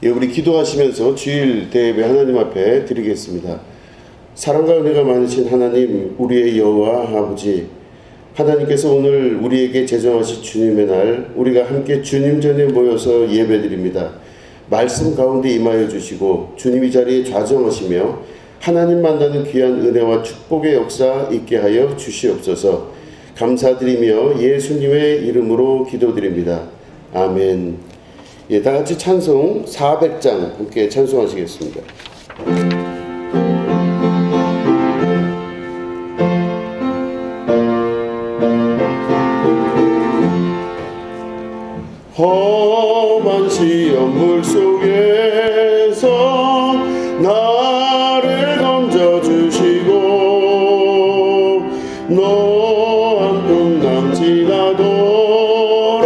우리 기도하시면서 주일 대예배 하나님 앞에 드리겠습니다. 사랑과 은혜가 많으신 하나님, 우리의 여호와 아버지, 하나님께서 오늘 우리에게 제정하신 주님의 날, 우리가 함께 주님 전에 모여서 예배드립니다. 말씀 가운데 임하여 주시고 주님이 자리에 좌정하시며 하나님 만나는 귀한 은혜와 축복의 역사 있게 하여 주시옵소서. 감사드리며 예수님의 이름으로 기도드립니다. 아멘. 다 같이 찬송 400장 함께 찬송하시겠습니다. 험한 시험물 속에서 나를 던져주시고 노한 둥 남지 않도록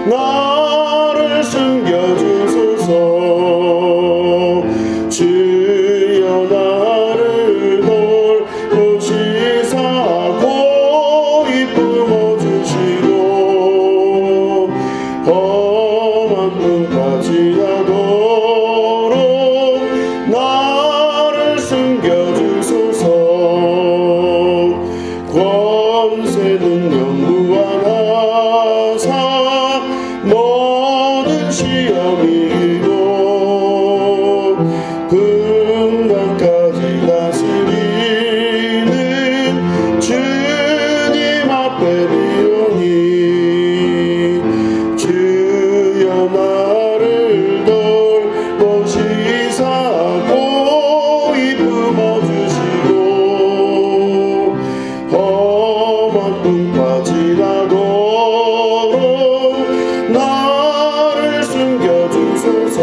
나를 숨겨주소서. 주여 나를 돌보시사 고이 품어주시고 험한 눈까지 하도록 나를 숨겨주소서. 권세 능력 무한하사 모든 시험이 이기고 분간까지 다스리는 주님 앞에 비오니 주여 나를 돌보시사 고이 품어주시고 험한 꿈까지 나도록 나를 숨겨주소서.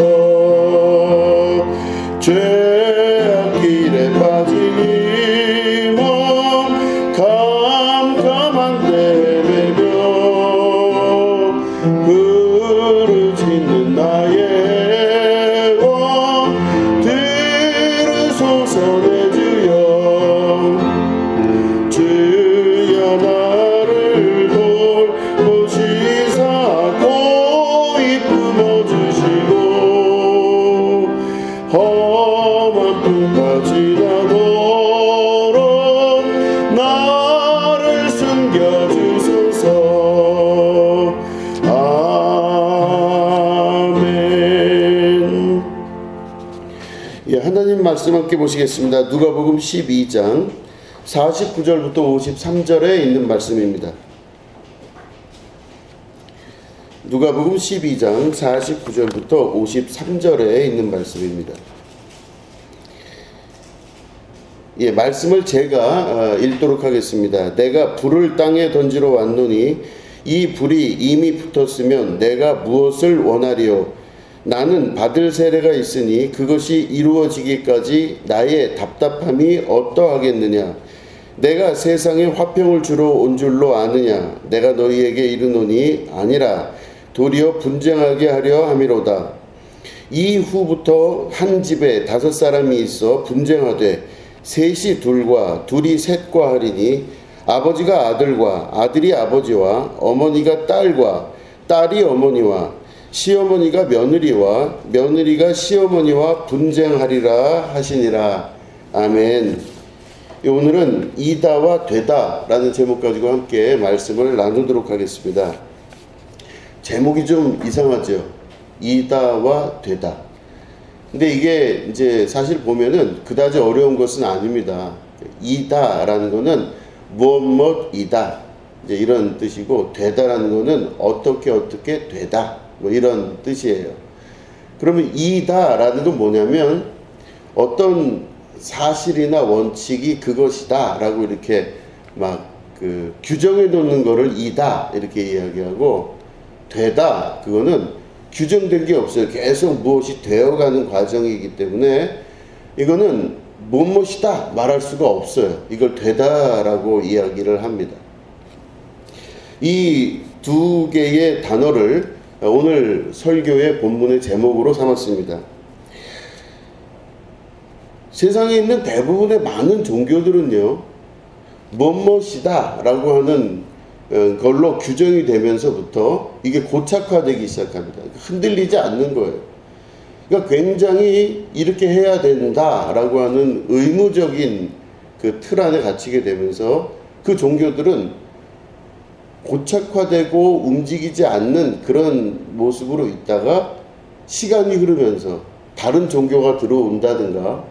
죄악 길에 빠진 이 몸 캄캄한 데 헤매며 부르짖는 나의 원 들으소서. 내 주여 주여 나를 돌보시사 고이 품어주시고 험한 꿈까지 나도록 나를 숨겨주소서. 아멘. 하나님 말씀 함께 보시겠습니다. 누가복음 12장 49절부터 53절에 있는 말씀입니다. 누가복음 12장 49절부터 53절에 있는 말씀입니다. 말씀을 제가 읽도록 하겠습니다. 내가 불을 땅에 던지러 왔노니 이 불이 이미 붙었으면 내가 무엇을 원하리요? 나는 받을 세례가 있으니 그것이 이루어지기까지 나의 답답함이 어떠하겠느냐? 내가 세상에 화평을 주러 온 줄로 아느냐? 내가 너희에게 이르노니 아니라 도리어 분쟁하게 하려 함이로다. 이후부터 한 집에 5사람이 있어 분쟁하되 셋이 둘과 둘이 셋과 하리니 아버지가 아들과 아들이 아버지와 어머니가 딸과 딸이 어머니와 시어머니가 며느리와 며느리가 시어머니와 분쟁하리라 하시니라. 아멘. 오늘은 이다와 되다 라는 제목 가지고 함께 말씀을 나누도록 하겠습니다. 제목이 좀 이상하죠. 이다와 되다. 근데 이게 이제 사실 보면은 그다지 어려운 것은 아닙니다. 이다라는 거는 무엇이다 이제 이런 뜻이고, 되다라는 거는 어떻게 되다 뭐 이런 뜻이에요. 그러면 이다라는 건 뭐냐면 어떤 사실이나 원칙이 그것이다 라고 이렇게 막 규정해 놓는 거를 이다 이렇게 이야기하고, 되다 그거는 규정된 게 없어요. 계속 무엇이 되어가는 과정이기 때문에 이거는 무엇이다 말할 수가 없어요. 이걸 되다라고 이야기를 합니다. 이 두 개의 단어를 오늘 설교의 본문의 제목으로 삼았습니다. 세상에 있는 대부분의 많은 종교들은요, 무엇이다 라고 하는 걸로 규정이 되면서부터 이게 고착화되기 시작합니다. 흔들리지 않는 거예요. 그러니까 굉장히 이렇게 해야 된다라고 하는 의무적인 그 틀 안에 갇히게 되면서 그 종교들은 고착화되고 움직이지 않는 그런 모습으로 있다가 시간이 흐르면서 다른 종교가 들어온다든가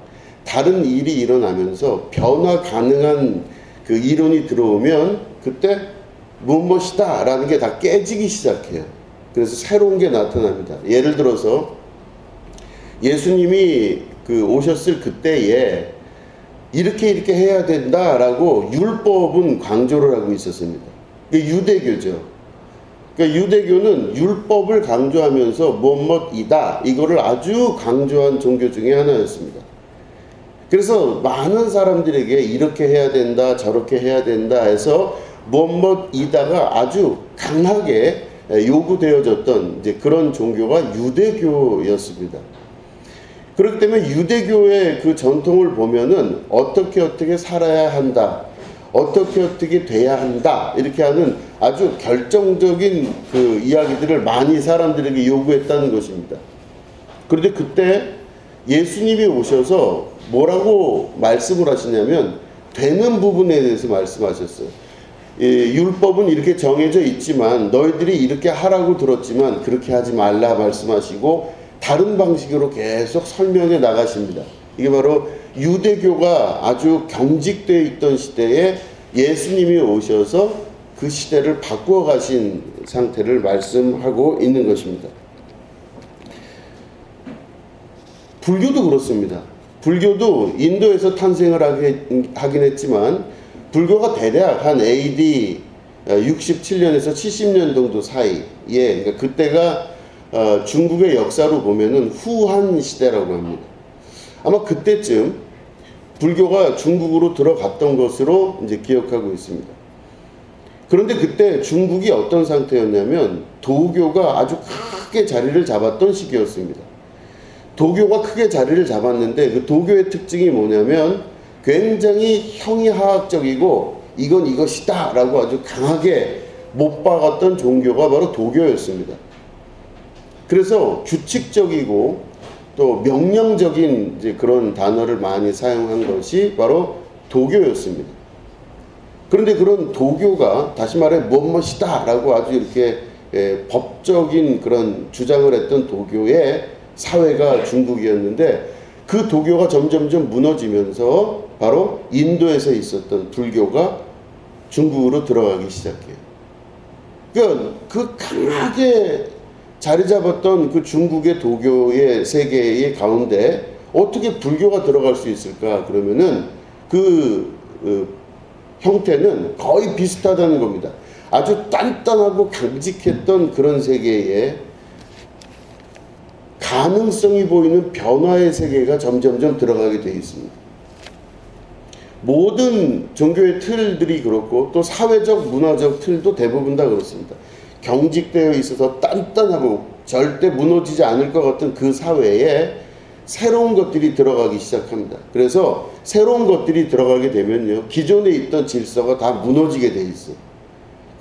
다른 일이 일어나면서 변화 가능한 그 이론이 들어오면 그때 무엇이다 라는 게 다 깨지기 시작해요. 그래서 새로운 게 나타납니다. 예를 들어서 예수님이 그 오셨을 그때에 이렇게 해야 된다라고 율법은 강조를 하고 있었습니다. 유대교죠. 그러니까 유대교는 율법을 강조하면서 뭐뭐이다 이거를 아주 강조한 종교 중에 하나였습니다. 그래서 많은 사람들에게 이렇게 해야 된다 저렇게 해야 된다 해서 뭐뭐이다가 아주 강하게 요구되어졌던 이제 그런 종교가 유대교였습니다. 그렇기 때문에 유대교의 그 전통을 보면은 어떻게 살아야 한다, 어떻게 돼야 한다 이렇게 하는 아주 결정적인 그 이야기들을 많이 사람들에게 요구했다는 것입니다. 그런데 그때 예수님이 오셔서 뭐라고 말씀을 하시냐면 되는 부분에 대해서 말씀하셨어요. 율법은 이렇게 정해져 있지만 너희들이 이렇게 하라고 들었지만 그렇게 하지 말라 말씀하시고 다른 방식으로 계속 설명해 나가십니다. 이게 바로 유대교가 아주 경직되어 있던 시대에 예수님이 오셔서 그 시대를 바꾸어 가신 상태를 말씀하고 있는 것입니다. 불교도 그렇습니다. 불교도 인도에서 탄생을 하긴 했지만 불교가 대략 한 AD 67년에서 70년 정도 사이에 그러니까 그때가 중국의 역사로 보면은 후한 시대라고 합니다. 아마 그때쯤 불교가 중국으로 들어갔던 것으로 이제 기억하고 있습니다. 그런데 그때 중국이 어떤 상태였냐면 도교가 아주 크게 자리를 잡았던 시기였습니다. 도교가 크게 자리를 잡았는데 그 도교의 특징이 뭐냐면 굉장히 형이하학적이고 이건 이것이다 라고 아주 강하게 못 박았던 종교가 바로 도교였습니다. 그래서 규칙적이고 또 명령적인 이제 그런 단어를 많이 사용한 것이 바로 도교였습니다. 그런데 그런 도교가 다시 말해 무엇이다 라고 아주 이렇게 법적인 그런 주장을 했던 도교의 사회가 중국이었는데 그 도교가 점점점 무너지면서 바로 인도에서 있었던 불교가 중국으로 들어가기 시작해요. 그러니까 그 강하게 자리 잡았던 그 중국의 도교의 세계의 가운데 어떻게 불교가 들어갈 수 있을까? 그러면은 그 형태는 거의 비슷하다는 겁니다. 아주 단단하고 강직했던 그런 세계에 가능성이 보이는 변화의 세계가 점점점 들어가게 되어 있습니다. 모든 종교의 틀들이 그렇고 또 사회적 문화적 틀도 대부분 다 그렇습니다. 경직되어 있어서 단단하고 절대 무너지지 않을 것 같은 그 사회에 새로운 것들이 들어가기 시작합니다. 그래서 새로운 것들이 들어가게 되면요 기존에 있던 질서가 다 무너지게 돼 있어요.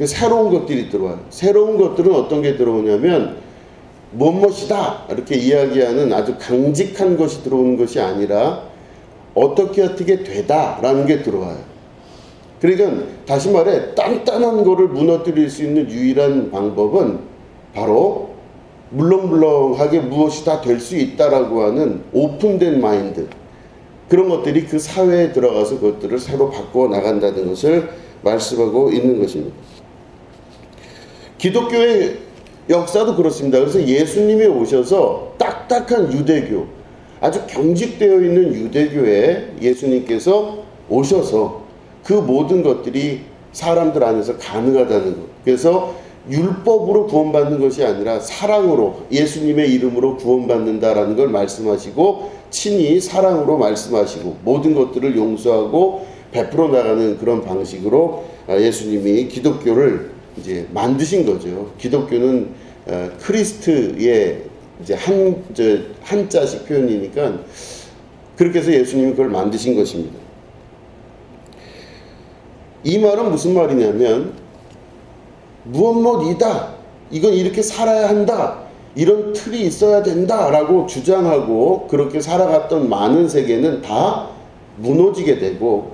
새로운 것들이 들어와요. 새로운 것들은 어떤 게 들어오냐면 무엇이다 이렇게 이야기하는 아주 강직한 것이 들어오는 것이 아니라 어떻게 되다라는 게 들어와요. 그러니까 다시 말해 단단한 거를 무너뜨릴 수 있는 유일한 방법은 바로 물렁물렁하게 무엇이다 될 수 있다라고 하는 오픈된 마인드, 그런 것들이 그 사회에 들어가서 그것들을 새로 바꾸어 나간다는 것을 말씀하고 있는 것입니다. 기독교의 역사도 그렇습니다. 그래서 예수님이 오셔서 딱딱한 유대교, 아주 경직되어 있는 유대교에 예수님께서 오셔서 그 모든 것들이 사람들 안에서 가능하다는 것. 그래서 율법으로 구원받는 것이 아니라 사랑으로 예수님의 이름으로 구원받는다라는 걸 말씀하시고 친히 사랑으로 말씀하시고 모든 것들을 용서하고 베풀어 나가는 그런 방식으로 예수님이 기독교를 이제 만드신 거죠. 기독교는 크리스트의 이제 한자식 표현이니까 그렇게 해서 예수님이 그걸 만드신 것입니다. 이 말은 무슨 말이냐면 무엇이다, 이건 이렇게 살아야 한다, 이런 틀이 있어야 된다라고 주장하고 그렇게 살아갔던 많은 세계는 다 무너지게 되고,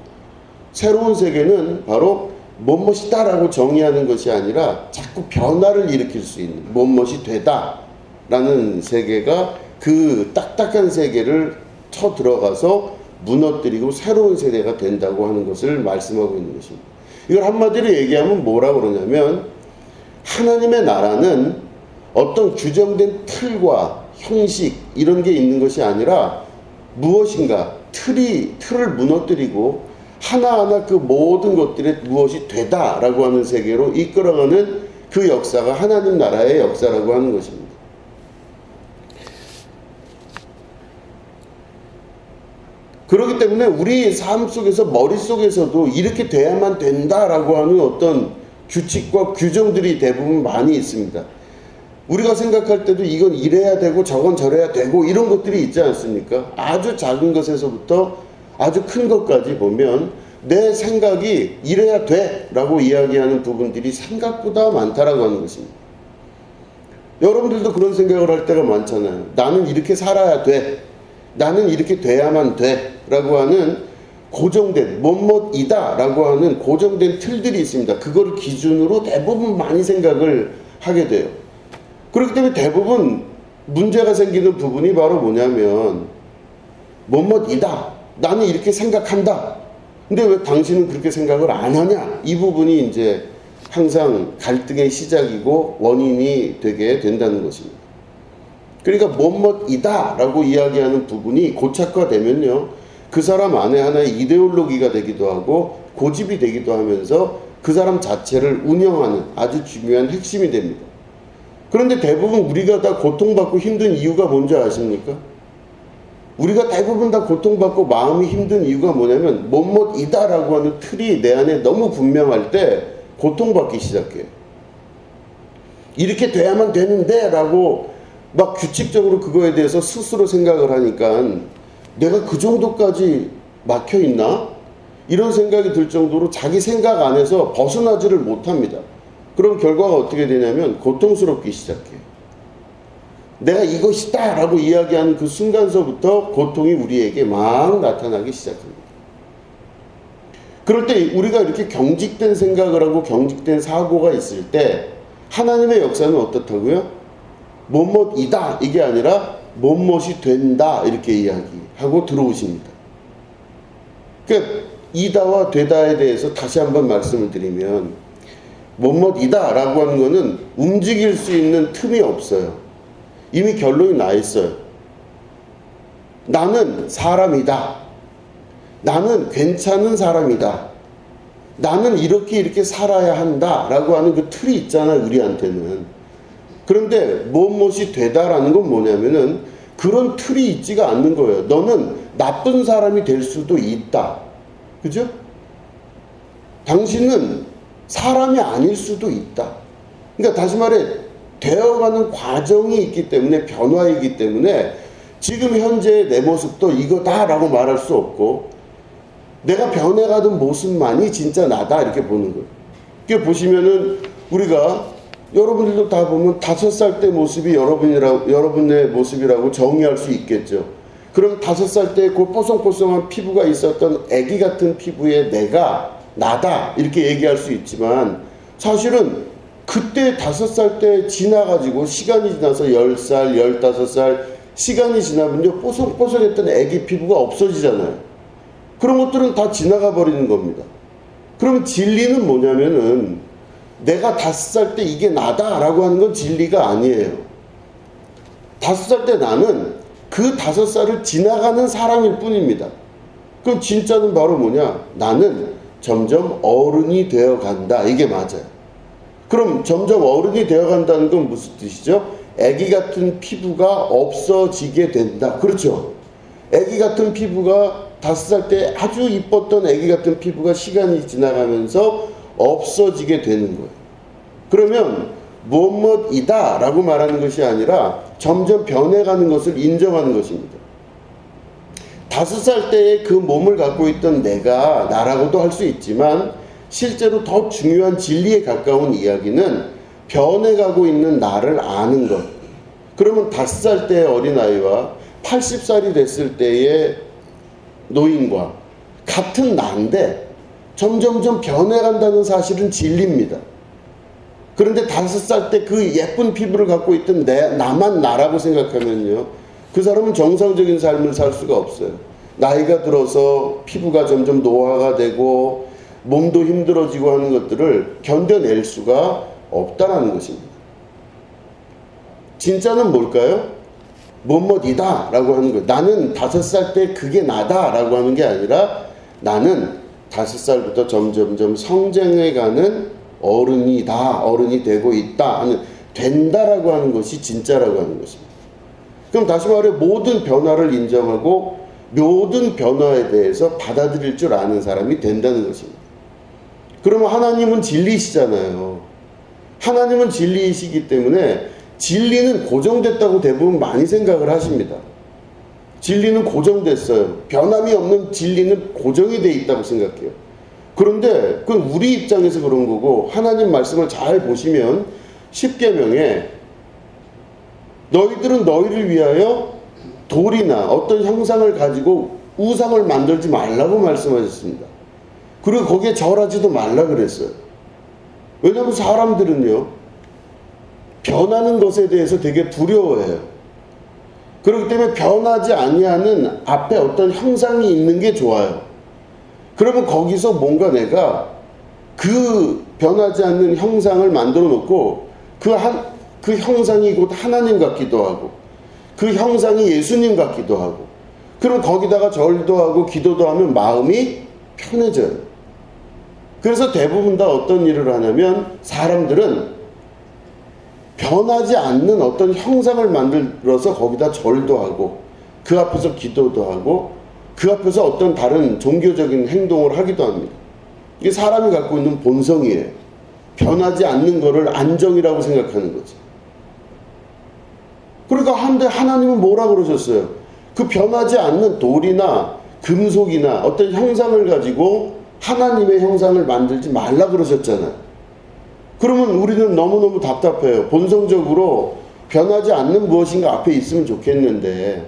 새로운 세계는 바로 무엇이다라고 정의하는 것이 아니라 자꾸 변화를 일으킬 수 있는 무엇이 되다라는 세계가, 그 딱딱한 세계를 쳐 들어가서 무너뜨리고 새로운 세대가 된다고 하는 것을 말씀하고 있는 것입니다. 이걸 한마디로 얘기하면 뭐라고 그러냐면, 하나님의 나라는 어떤 규정된 틀과 형식 이런 게 있는 것이 아니라 무엇인가 틀을 무너뜨리고 하나하나 그 모든 것들의 무엇이 되다라고 하는 세계로 이끌어가는 그 역사가 하나님 나라의 역사라고 하는 것입니다. 그렇기 때문에 우리 삶 속에서 머릿속에서도 이렇게 돼야만 된다라고 하는 어떤 규칙과 규정들이 대부분 많이 있습니다. 우리가 생각할 때도 이건 이래야 되고 저건 저래야 되고 이런 것들이 있지 않습니까? 아주 작은 것에서부터 아주 큰 것까지 보면 내 생각이 이래야 돼 라고 이야기하는 부분들이 생각보다 많다라고 하는 것입니다. 여러분들도 그런 생각을 할 때가 많잖아요. 나는 이렇게 살아야 돼, 나는 이렇게 돼야만 돼 라고 하는 고정된 뭐뭐이다 라고 하는 고정된 틀들이 있습니다. 그걸 기준으로 대부분 많이 생각을 하게 돼요. 그렇기 때문에 대부분 문제가 생기는 부분이 바로 뭐냐면, 뭐뭐이다, 나는 이렇게 생각한다, 근데 왜 당신은 그렇게 생각을 안 하냐, 이 부분이 이제 항상 갈등의 시작이고 원인이 되게 된다는 것입니다. 그러니까 뭐뭐이다 라고 이야기하는 부분이 고착화되면요, 그 사람 안에 하나의 이데올로기가 되기도 하고 고집이 되기도 하면서 그 사람 자체를 운영하는 아주 중요한 핵심이 됩니다. 그런데 대부분 우리가 다 고통받고 힘든 이유가 뭔지 아십니까? 우리가 대부분 다 고통받고 마음이 힘든 이유가 뭐냐면, 뭐뭐이다라고 하는 틀이 내 안에 너무 분명할 때 고통받기 시작해요. 이렇게 돼야만 되는데 라고 막 규칙적으로 그거에 대해서 스스로 생각을 하니까 내가 그 정도까지 막혀있나? 이런 생각이 들 정도로 자기 생각 안에서 벗어나지를 못합니다. 그럼 결과가 어떻게 되냐면 고통스럽기 시작해요. 내가 이것이다 라고 이야기하는 그 순간서부터 고통이 우리에게 막 나타나기 시작합니다. 그럴 때 우리가 이렇게 경직된 생각을 하고 경직된 사고가 있을 때 하나님의 역사는 어떻다고요? 뭐뭐이다 이게 아니라 뭐뭇이 된다 이렇게 이야기하고 들어오십니다. 그러니까 이다와 되다에 대해서 다시 한번 말씀을 드리면, 뭐뭇이다 라고 하는 거는 움직일 수 있는 틈이 없어요. 이미 결론이 나 있어요. 나는 사람이다. 나는 괜찮은 사람이다. 나는 이렇게 살아야 한다 라고 하는 그 틀이 있잖아요, 우리한테는. 그런데 무엇이 되다라는 건 뭐냐면은 그런 틀이 있지가 않는 거예요. 너는 나쁜 사람이 될 수도 있다. 그죠? 당신은 사람이 아닐 수도 있다. 그러니까 다시 말해 되어가는 과정이 있기 때문에, 변화이기 때문에 지금 현재의 내 모습도 이거다라고 말할 수 없고, 내가 변해가던 모습만이 진짜 나다 이렇게 보는 거예요. 이렇게 보시면은 우리가, 여러분들도 다 보면 5살 때 모습이 여러분의 모습이라고 정의할 수 있겠죠. 그럼 5살 때 그 뽀송뽀송한 피부가 있었던 애기 같은 피부의 내가 나다 이렇게 얘기할 수 있지만, 사실은 그때 5살 때 지나가지고 시간이 지나서 10살, 15살 시간이 지나면요, 뽀송뽀송했던 애기 피부가 없어지잖아요. 그런 것들은 다 지나가 버리는 겁니다. 그럼 진리는 뭐냐면은 내가 5살 때 이게 나다라고 하는 건 진리가 아니에요. 5살 때 나는 그 5살을 지나가는 사람일 뿐입니다. 그럼 진짜는 바로 뭐냐? 나는 점점 어른이 되어 간다. 이게 맞아요. 그럼 점점 어른이 되어 간다는 건 무슨 뜻이죠? 애기 같은 피부가 없어지게 된다. 그렇죠? 애기 같은 피부가 5살 때 아주 이뻤던 애기 같은 피부가 시간이 지나가면서 없어지게 되는 거예요. 그러면 무엇이다 라고 말하는 것이 아니라 점점 변해가는 것을 인정하는 것입니다. 5살 때의 그 몸을 갖고 있던 내가 나라고도 할 수 있지만, 실제로 더 중요한 진리에 가까운 이야기는 변해가고 있는 나를 아는 것, 그러면 5살 때의 어린아이와 80살이 됐을 때의 노인과 같은 나인데 점점점 변해간다는 사실은 진리입니다. 그런데 5살 때 그 예쁜 피부를 갖고 있던 나만 나라고 생각하면요, 그 사람은 정상적인 삶을 살 수가 없어요. 나이가 들어서 피부가 점점 노화가 되고 몸도 힘들어지고 하는 것들을 견뎌낼 수가 없다라는 것입니다. 진짜는 뭘까요? 뭐뭐이다 라고 하는 거예요. 나는 5살 때 그게 나다 라고 하는 게 아니라 나는 5살부터 점점점 성장해가는 어른이다, 어른이 되고 있다 하는, 된다라고 하는 것이 진짜라고 하는 것입니다. 그럼 다시 말해 모든 변화를 인정하고 모든 변화에 대해서 받아들일 줄 아는 사람이 된다는 것입니다. 그러면 하나님은 진리시잖아요. 하나님은 진리이시기 때문에 진리는 고정됐다고 대부분 많이 생각을 하십니다. 진리는 고정됐어요. 변함이 없는 진리는 고정이 돼 있다고 생각해요. 그런데 그건 우리 입장에서 그런 거고, 하나님 말씀을 잘 보시면 10계명에 너희들은 너희를 위하여 돌이나 어떤 형상을 가지고 우상을 만들지 말라고 말씀하셨습니다. 그리고 거기에 절하지도 말라 그랬어요. 왜냐하면 사람들은요, 변하는 것에 대해서 되게 두려워해요. 그렇기 때문에 변하지 아니하는 앞에 어떤 형상이 있는 게 좋아요. 그러면 거기서 뭔가 내가 그 변하지 않는 형상을 만들어 놓고 그 형상이 곧 하나님 같기도 하고 그 형상이 예수님 같기도 하고, 그럼 거기다가 절도 하고 기도도 하면 마음이 편해져요. 그래서 대부분 다 어떤 일을 하냐면 사람들은 변하지 않는 어떤 형상을 만들어서 거기다 절도 하고 그 앞에서 기도도 하고 그 앞에서 어떤 다른 종교적인 행동을 하기도 합니다. 이게 사람이 갖고 있는 본성이에요. 변하지 않는 것을 안정이라고 생각하는 거죠. 그러니까 한데 하나님은 뭐라 그러셨어요? 그 변하지 않는 돌이나 금속이나 어떤 형상을 가지고 하나님의 형상을 만들지 말라 그러셨잖아요. 그러면 우리는 너무너무 답답해요. 본성적으로 변하지 않는 무엇인가 앞에 있으면 좋겠는데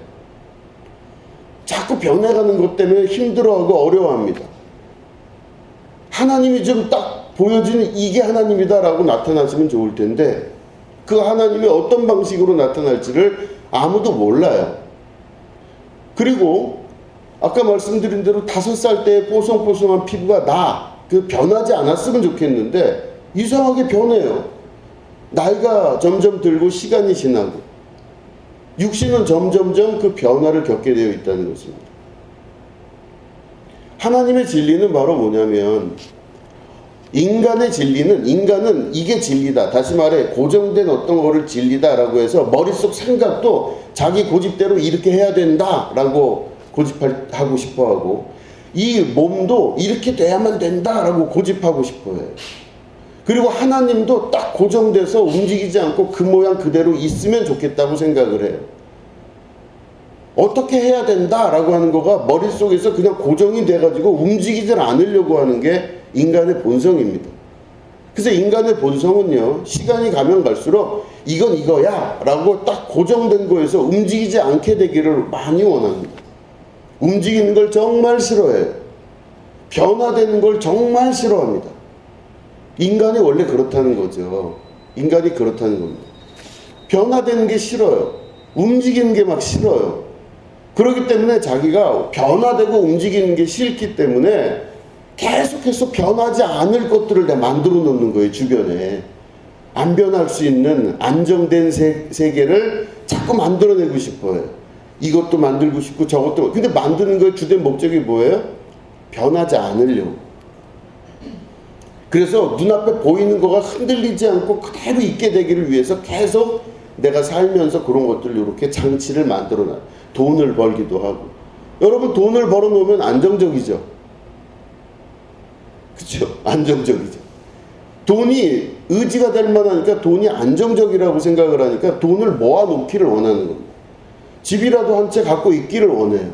자꾸 변해가는 것 때문에 힘들어하고 어려워합니다. 하나님이 좀 딱 보여지는 이게 하나님이다라고 나타나시면 좋을 텐데 그 하나님이 어떤 방식으로 나타날지를 아무도 몰라요. 그리고 아까 말씀드린 대로 5살 때 뽀송뽀송한 피부가 그 변하지 않았으면 좋겠는데 이상하게 변해요. 나이가 점점 들고 시간이 지나고 육신은 점점점 그 변화를 겪게 되어 있다는 것입니다. 하나님의 진리는 바로 뭐냐면 인간의 진리는, 인간은 이게 진리다, 다시 말해 고정된 어떤 거를 진리다라고 해서 머릿속 생각도 자기 고집대로 이렇게 해야 된다라고 고집하고 싶어하고 이 몸도 이렇게 돼야만 된다라고 고집하고 싶어해요. 그리고 하나님도 딱 고정돼서 움직이지 않고 그 모양 그대로 있으면 좋겠다고 생각을 해요. 어떻게 해야 된다라고 하는 거가 머릿속에서 그냥 고정이 돼가지고 움직이질 않으려고 하는 게 인간의 본성입니다. 그래서 인간의 본성은요, 시간이 가면 갈수록 이건 이거야 라고 딱 고정된 거에서 움직이지 않게 되기를 많이 원합니다. 움직이는 걸 정말 싫어해요. 변화되는 걸 정말 싫어합니다. 인간이 원래 그렇다는 거죠. 인간이 그렇다는 겁니다. 변화되는 게 싫어요. 움직이는 게 막 싫어요. 그렇기 때문에 자기가 변화되고 움직이는 게 싫기 때문에 계속해서 변하지 않을 것들을 내가 만들어 놓는 거예요. 주변에 안 변할 수 있는 안정된 세계를 자꾸 만들어내고 싶어요. 이것도 만들고 싶고 저것도. 근데 만드는 거의 주된 목적이 뭐예요? 변하지 않으려고. 그래서 눈앞에 보이는 거가 흔들리지 않고 그대로 있게 되기를 위해서 계속 내가 살면서 그런 것들을 이렇게 장치를 만들어놔요. 돈을 벌기도 하고. 여러분, 돈을 벌어놓으면 안정적이죠. 그렇죠? 안정적이죠. 돈이 의지가 될 만하니까 돈이 안정적이라고 생각을 하니까 돈을 모아놓기를 원하는 겁니다. 집이라도 한 채 갖고 있기를 원해요.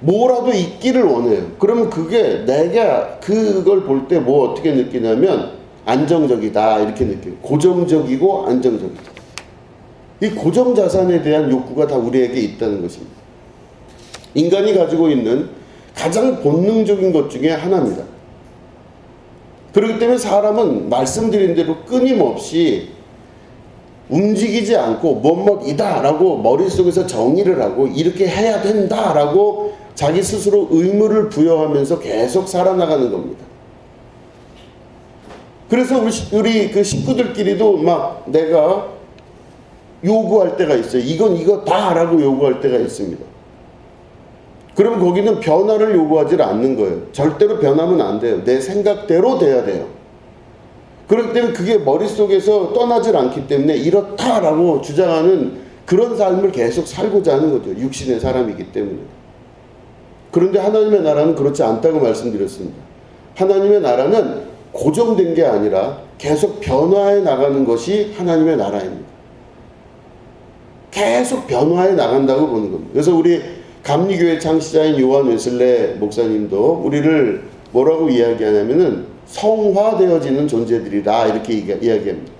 뭐라도 있기를 원해요. 그러면 그게 내가 그걸 볼 때 뭐 어떻게 느끼냐면 안정적이다 이렇게 느껴요. 고정적이고 안정적이다. 이 고정자산에 대한 욕구가 다 우리에게 있다는 것입니다. 인간이 가지고 있는 가장 본능적인 것 중에 하나입니다. 그렇기 때문에 사람은 말씀드린 대로 끊임없이 움직이지 않고 뭐뭐이다 라고 머릿속에서 정의를 하고 이렇게 해야 된다 라고 자기 스스로 의무를 부여하면서 계속 살아나가는 겁니다. 그래서 우리 그 식구들끼리도 막 내가 요구할 때가 있어요. 이건 이거다 라고 요구할 때가 있습니다. 그러면 거기는 변화를 요구하지 않는 거예요. 절대로 변하면 안 돼요. 내 생각대로 돼야 돼요. 그렇기 때문에 그게 머릿속에서 떠나질 않기 때문에 이렇다라고 주장하는 그런 삶을 계속 살고자 하는 거죠. 육신의 사람이기 때문에. 그런데 하나님의 나라는 그렇지 않다고 말씀드렸습니다. 하나님의 나라는 고정된 게 아니라 계속 변화해 나가는 것이 하나님의 나라입니다. 계속 변화해 나간다고 보는 겁니다. 그래서 우리 감리교회 창시자인 요한 웨슬레 목사님도 우리를 뭐라고 이야기하냐면은 성화되어지는 존재들이다 이렇게 이야기합니다.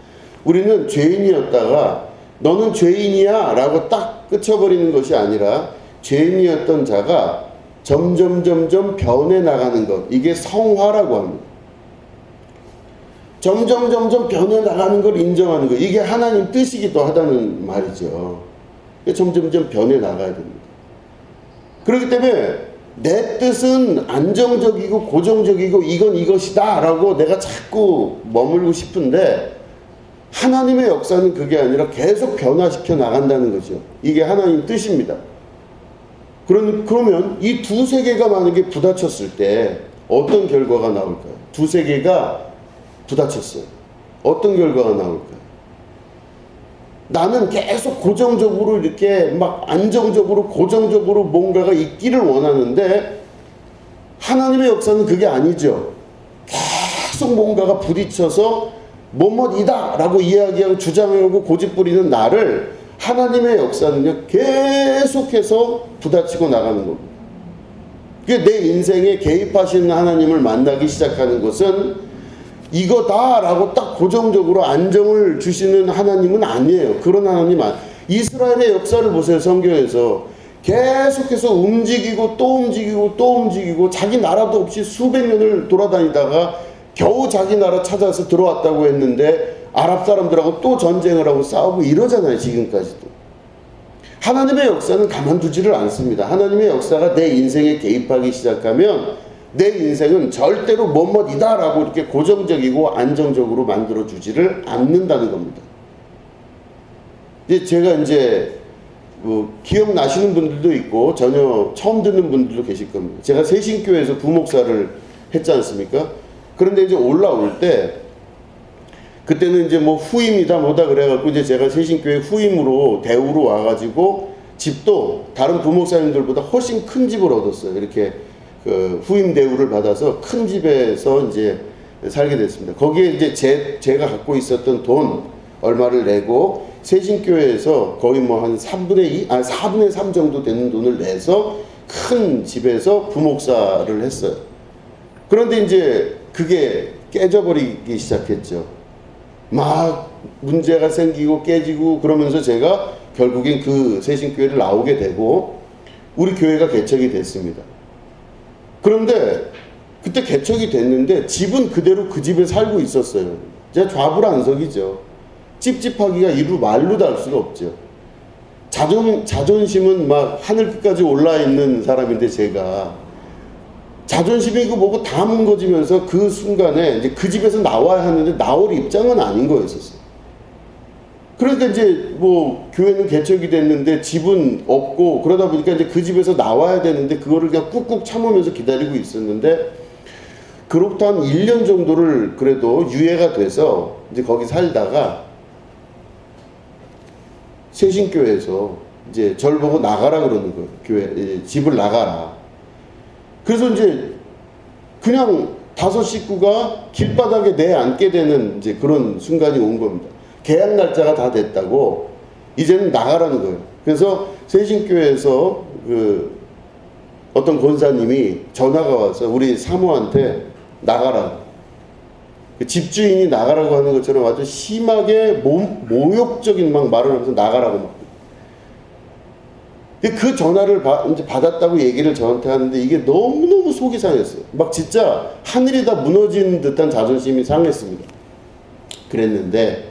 우리는 죄인이었다가 너는 죄인이야 라고 딱 끝쳐버리는 것이 아니라 죄인이었던 자가 점점 변해 나가는 것, 이게 성화라고 합니다. 점점 변해 나가는 걸 인정하는 것, 이게 하나님 뜻이기도 하다는 말이죠. 점점 변해 나가야 됩니다. 그렇기 때문에 내 뜻은 안정적이고 고정적이고 이건 이것이다 라고 내가 자꾸 머물고 싶은데 하나님의 역사는 그게 아니라 계속 변화시켜 나간다는 거죠. 이게 하나님 뜻입니다. 그러면 이 두 세계가 만약에 부딪혔을 때 어떤 결과가 나올까요? 두 세계가 부딪혔어요. 어떤 결과가 나올까요? 나는 계속 고정적으로 이렇게 막 안정적으로 고정적으로 뭔가가 있기를 원하는데 하나님의 역사는 그게 아니죠. 계속 뭔가가 부딪혀서 뭐뭐이다 라고 이야기하고 주장하고 고집부리는 나를 하나님의 역사는요 계속해서 부딪히고 나가는 겁니다. 내 인생에 개입하시는 하나님을 만나기 시작하는 것은 이거다 라고 딱 고정적으로 안정을 주시는 하나님은 아니에요. 그런 하나님 이스라엘의 역사를 보세요. 성경에서 계속해서 움직이고 또 움직이고 또 움직이고 자기 나라도 없이 수백 년을 돌아다니다가 겨우 자기 나라 찾아서 들어왔다고 했는데 아랍 사람들하고 또 전쟁을 하고 싸우고 이러잖아요. 지금까지도. 하나님의 역사는 가만두지를 않습니다. 하나님의 역사가 내 인생에 개입하기 시작하면 내 인생은 절대로 뭐뭐이다 라고 이렇게 고정적이고 안정적으로 만들어주지를 않는다는 겁니다. 제가 기억나시는 분들도 있고 전혀 처음 듣는 분들도 계실 겁니다. 제가 새신교회에서 부목사를 했지 않습니까? 그런데 올라올 때 그때는 후임이다 뭐다 그래갖고 제가 새신교회 후임으로 대우로 와가지고 집도 다른 부목사님들보다 훨씬 큰 집을 얻었어요. 이렇게 후임 대우를 받아서 큰 집에서 살게 됐습니다. 거기에 제가 갖고 있었던 돈 얼마를 내고 새신교회에서 거의 한 4분의 3 정도 되는 돈을 내서 큰 집에서 부목사를 했어요. 그런데 그게 깨져버리기 시작했죠. 막 문제가 생기고 깨지고 그러면서 제가 결국엔 그 새신교회를 나오게 되고 우리 교회가 개척이 됐습니다. 그런데 그때 개척이 됐는데 집은 그대로 그 집에 살고 있었어요. 제가 좌불안석이죠. 찝찝하기가 이루 말로 달 수가 없죠. 자존심은 막 하늘 끝까지 올라 있는 사람인데 제가 자존심이 뭐고 다 뭉거지면서 그 순간에 그 집에서 나와야 하는데 나올 입장은 아닌 거였었어요. 그러니까 교회는 개척이 됐는데 집은 없고 그러다 보니까 그 집에서 나와야 되는데 그거를 그냥 꾹꾹 참으면서 기다리고 있었는데 그로부터 한 1년 정도를 그래도 유예가 돼서 거기 살다가 새신교회에서 절 보고 나가라 그러는 거예요. 교회 집을 나가라. 그래서 그냥 5 식구가 길바닥에 내앉게 되는 그런 순간이 온 겁니다. 계약 날짜가 다 됐다고 이제는 나가라는 거예요. 그래서 새신교회에서 어떤 권사님이 전화가 와서 우리 사모한테 나가라. 그 집주인이 나가라고 하는 것처럼 아주 심하게 모욕적인 막 말을 하면서 나가라고 막. 그 전화를 이제 받았다고 얘기를 저한테 하는데 이게 너무너무 속이 상했어요. 막 진짜 하늘이 다 무너진 듯한 자존심이 상했습니다. 그랬는데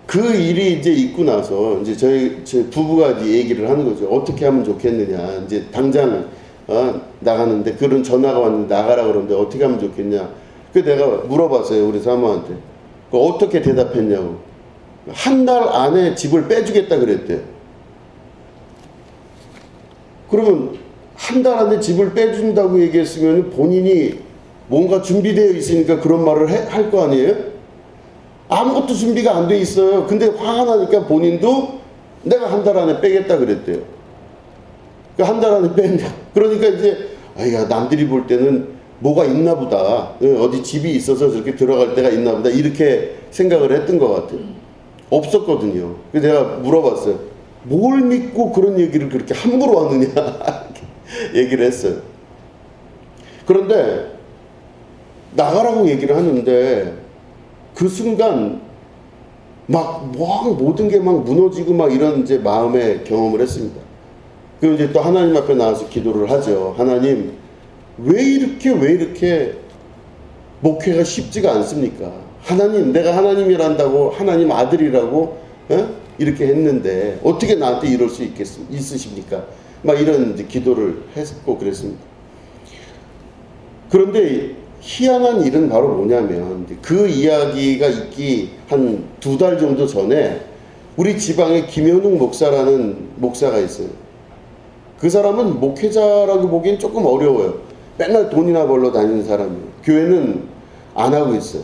그 일이 이제 있고 나서 이제 저희 부부가 이제 얘기를 하는 거죠. 어떻게 하면 좋겠느냐. 이제 당장 나가는데 그런 전화가 왔는데 나가라 그러는데 어떻게 하면 좋겠냐. 그 내가 물어봤어요. 우리 사모한테. 어떻게 대답했냐고. 한 달 안에 집을 빼주겠다 그랬대요. 그러면 한 달 안에 집을 빼준다고 얘기했으면 본인이 뭔가 준비되어 있으니까 그런 말을 할 거 아니에요? 아무것도 준비가 안 돼 있어요. 근데 화가 나니까 본인도 내가 한 달 안에 빼겠다 그랬대요. 한 달 안에 뺀다. 그러니까 이제 야 남들이 볼 때는 뭐가 있나 보다. 어디 집이 있어서 저렇게 들어갈 데가 있나 보다. 이렇게 생각을 했던 것 같아요. 없었거든요. 그래서 내가 물어봤어요. 뭘 믿고 그런 얘기를 그렇게 함부로 하느냐 얘기를 했어요. 그런데 나가라고 얘기를 하는데 그 순간 막 모든 게 막 무너지고 막 이런 이제 마음의 경험을 했습니다. 그리고 이제 또 하나님 앞에 나와서 기도를 하죠. 하나님 왜 이렇게 목회가 쉽지가 않습니까? 하나님 내가 하나님이란다고 하나님 아들이라고 이렇게 했는데 어떻게 나한테 이럴 수 있으십니까? 막 이런 이제 기도를 했고 그랬습니다. 그런데 희한한 일은 바로 뭐냐면 그 이야기가 있기 한 2달 정도 전에 우리 지방에 김현웅 목사라는 목사가 있어요. 그 사람은 목회자라고 보기엔 조금 어려워요. 맨날 돈이나 벌러 다니는 사람이에요. 교회는 안 하고 있어요.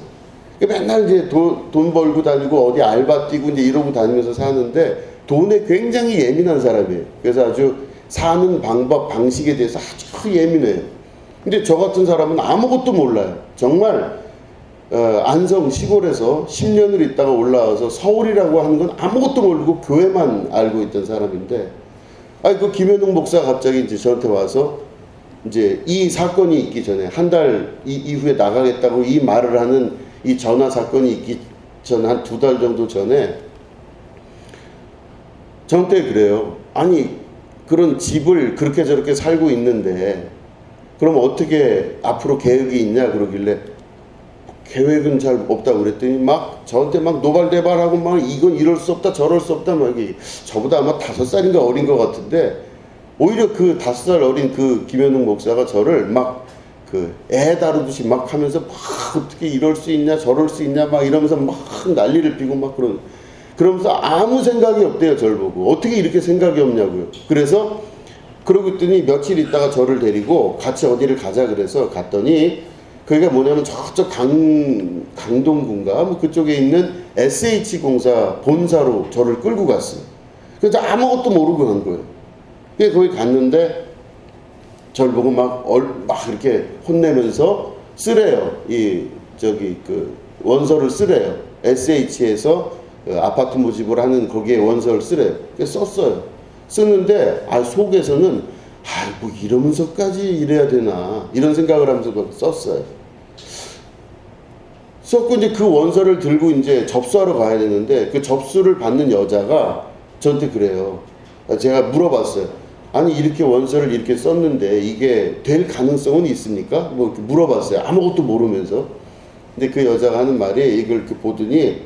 맨날 이제 돈 벌고 다니고 어디 알바 뛰고 이제 이러고 다니면서 사는데 돈에 굉장히 예민한 사람이에요. 그래서 아주 사는 방법, 방식에 대해서 아주 예민해요. 근데 저 같은 사람은 아무것도 몰라요. 정말 안성 시골에서 10년을 있다가 올라와서 서울이라고 하는 건 아무것도 모르고 교회만 알고 있던 사람인데 그 김현웅 목사가 갑자기 이제 저한테 와서 이제 이 사건이 있기 전에 한 달 이후에 나가겠다고 이 말을 하는 이 전화 사건이 있기 전 한 2달 정도 전에 저한테 그래요. 아니 그런 집을 그렇게 저렇게 살고 있는데 그럼 어떻게 앞으로 계획이 있냐 그러길래 계획은 잘 없다고 그랬더니 막 저한테 막 노발대발하고 막 이건 이럴 수 없다 저럴 수 없다 막 저보다 아마 5살인가 어린 것 같은데 오히려 그 5살 어린 그 김현웅 목사가 저를 막 그 애 다루듯이 막 하면서 막 어떻게 이럴 수 있냐 저럴 수 있냐 막 이러면서 막 난리를 피고 막 그러면서 아무 생각이 없대요. 저를 보고 어떻게 이렇게 생각이 없냐고요. 그래서 그러고 있더니 며칠 있다가 저를 데리고 같이 어디를 가자 그래서 갔더니 그게 뭐냐면 저쪽 강동군가 뭐 그쪽에 있는 SH공사 본사로 저를 끌고 갔어요. 그래서 아무것도 모르고 간 거예요. 그래서 거기 갔는데 저를 보고 막 이렇게 혼내면서 쓰래요. 그 원서를 쓰래요. SH에서 아파트 모집을 하는 거기에 원서를 쓰래요. 그래서 썼어요. 쓰는데 속에서는 뭐 이러면서까지 이래야 되나 이런 생각을 하면서 썼어요. 썼고 이제 그 원서를 들고 이제 접수하러 가야 되는데 그 접수를 받는 여자가 저한테 그래요. 제가 물어봤어요. 아니 이렇게 원서를 이렇게 썼는데 이게 될 가능성은 있습니까? 뭐 이렇게 물어봤어요. 아무것도 모르면서. 근데 그 여자가 하는 말이 이걸 이렇게 보더니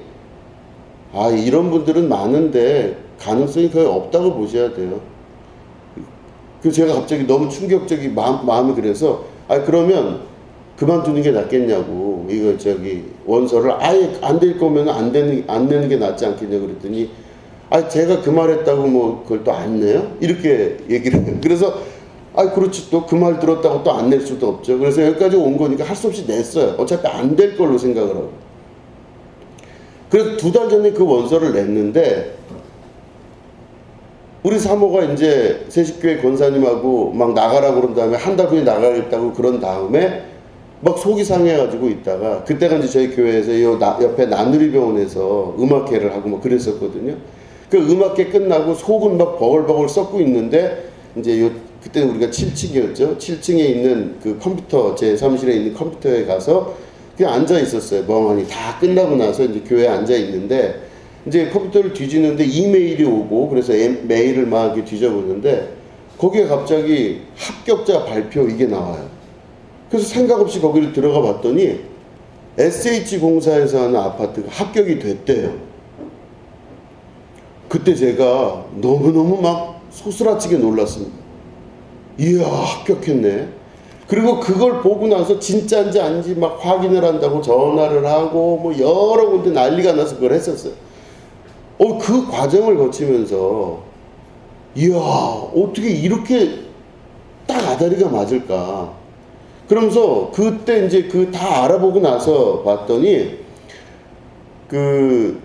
이런 분들은 많은데 가능성이 거의 없다고 보셔야 돼요. 그 제가 갑자기 너무 충격적인 마음이 그래서 그러면 그만두는 게 낫겠냐고 이거 원서를 아예 안 될 거면 안 내는 게 낫지 않겠냐 그랬더니 제가 그 말 했다고 뭐 그걸 또 안 내요? 이렇게 얘기를 해요. 그래서 그렇지 또 그 말 들었다고 또 안 낼 수도 없죠. 그래서 여기까지 온 거니까 할 수 없이 냈어요. 어차피 안 될 걸로 생각을 하고. 그래서 2달 전에 그 원서를 냈는데 우리 사모가 이제 세식교회 권사님하고 막 나가라고 그런 다음에 한 달 후에 나가겠다고 그런 다음에 막 속이 상해가지고 있다가 그때가 이제 저희 교회에서 옆에 나누리병원에서 음악회를 하고 막 그랬었거든요. 그 음악회 끝나고 속은 막 버글버글 썩고 있는데 이제 그때는 우리가 7층이었죠. 7층에 있는 그 컴퓨터 제 사무실에 있는 컴퓨터에 가서 그냥 앉아 있었어요. 멍하니 다 끝나고 나서 이제 교회에 앉아 있는데 이제 컴퓨터를 뒤지는데 이메일이 오고 그래서 메일을 막 이렇게 뒤져보는데 거기에 갑자기 합격자 발표 이게 나와요. 그래서 생각 없이 거기를 들어가 봤더니 SH공사에서 하는 아파트가 합격이 됐대요. 그때 제가 너무너무 막 소스라치게 놀랐습니다. 이야, 합격했네. 그리고 그걸 보고 나서 진짜인지 아닌지 막 확인을 한다고 전화를 하고 뭐 여러 군데 난리가 나서 그걸 했었어요. 그 과정을 거치면서 이야, 어떻게 이렇게 딱 아다리가 맞을까. 그러면서 그때 이제 그 다 알아보고 나서 봤더니 그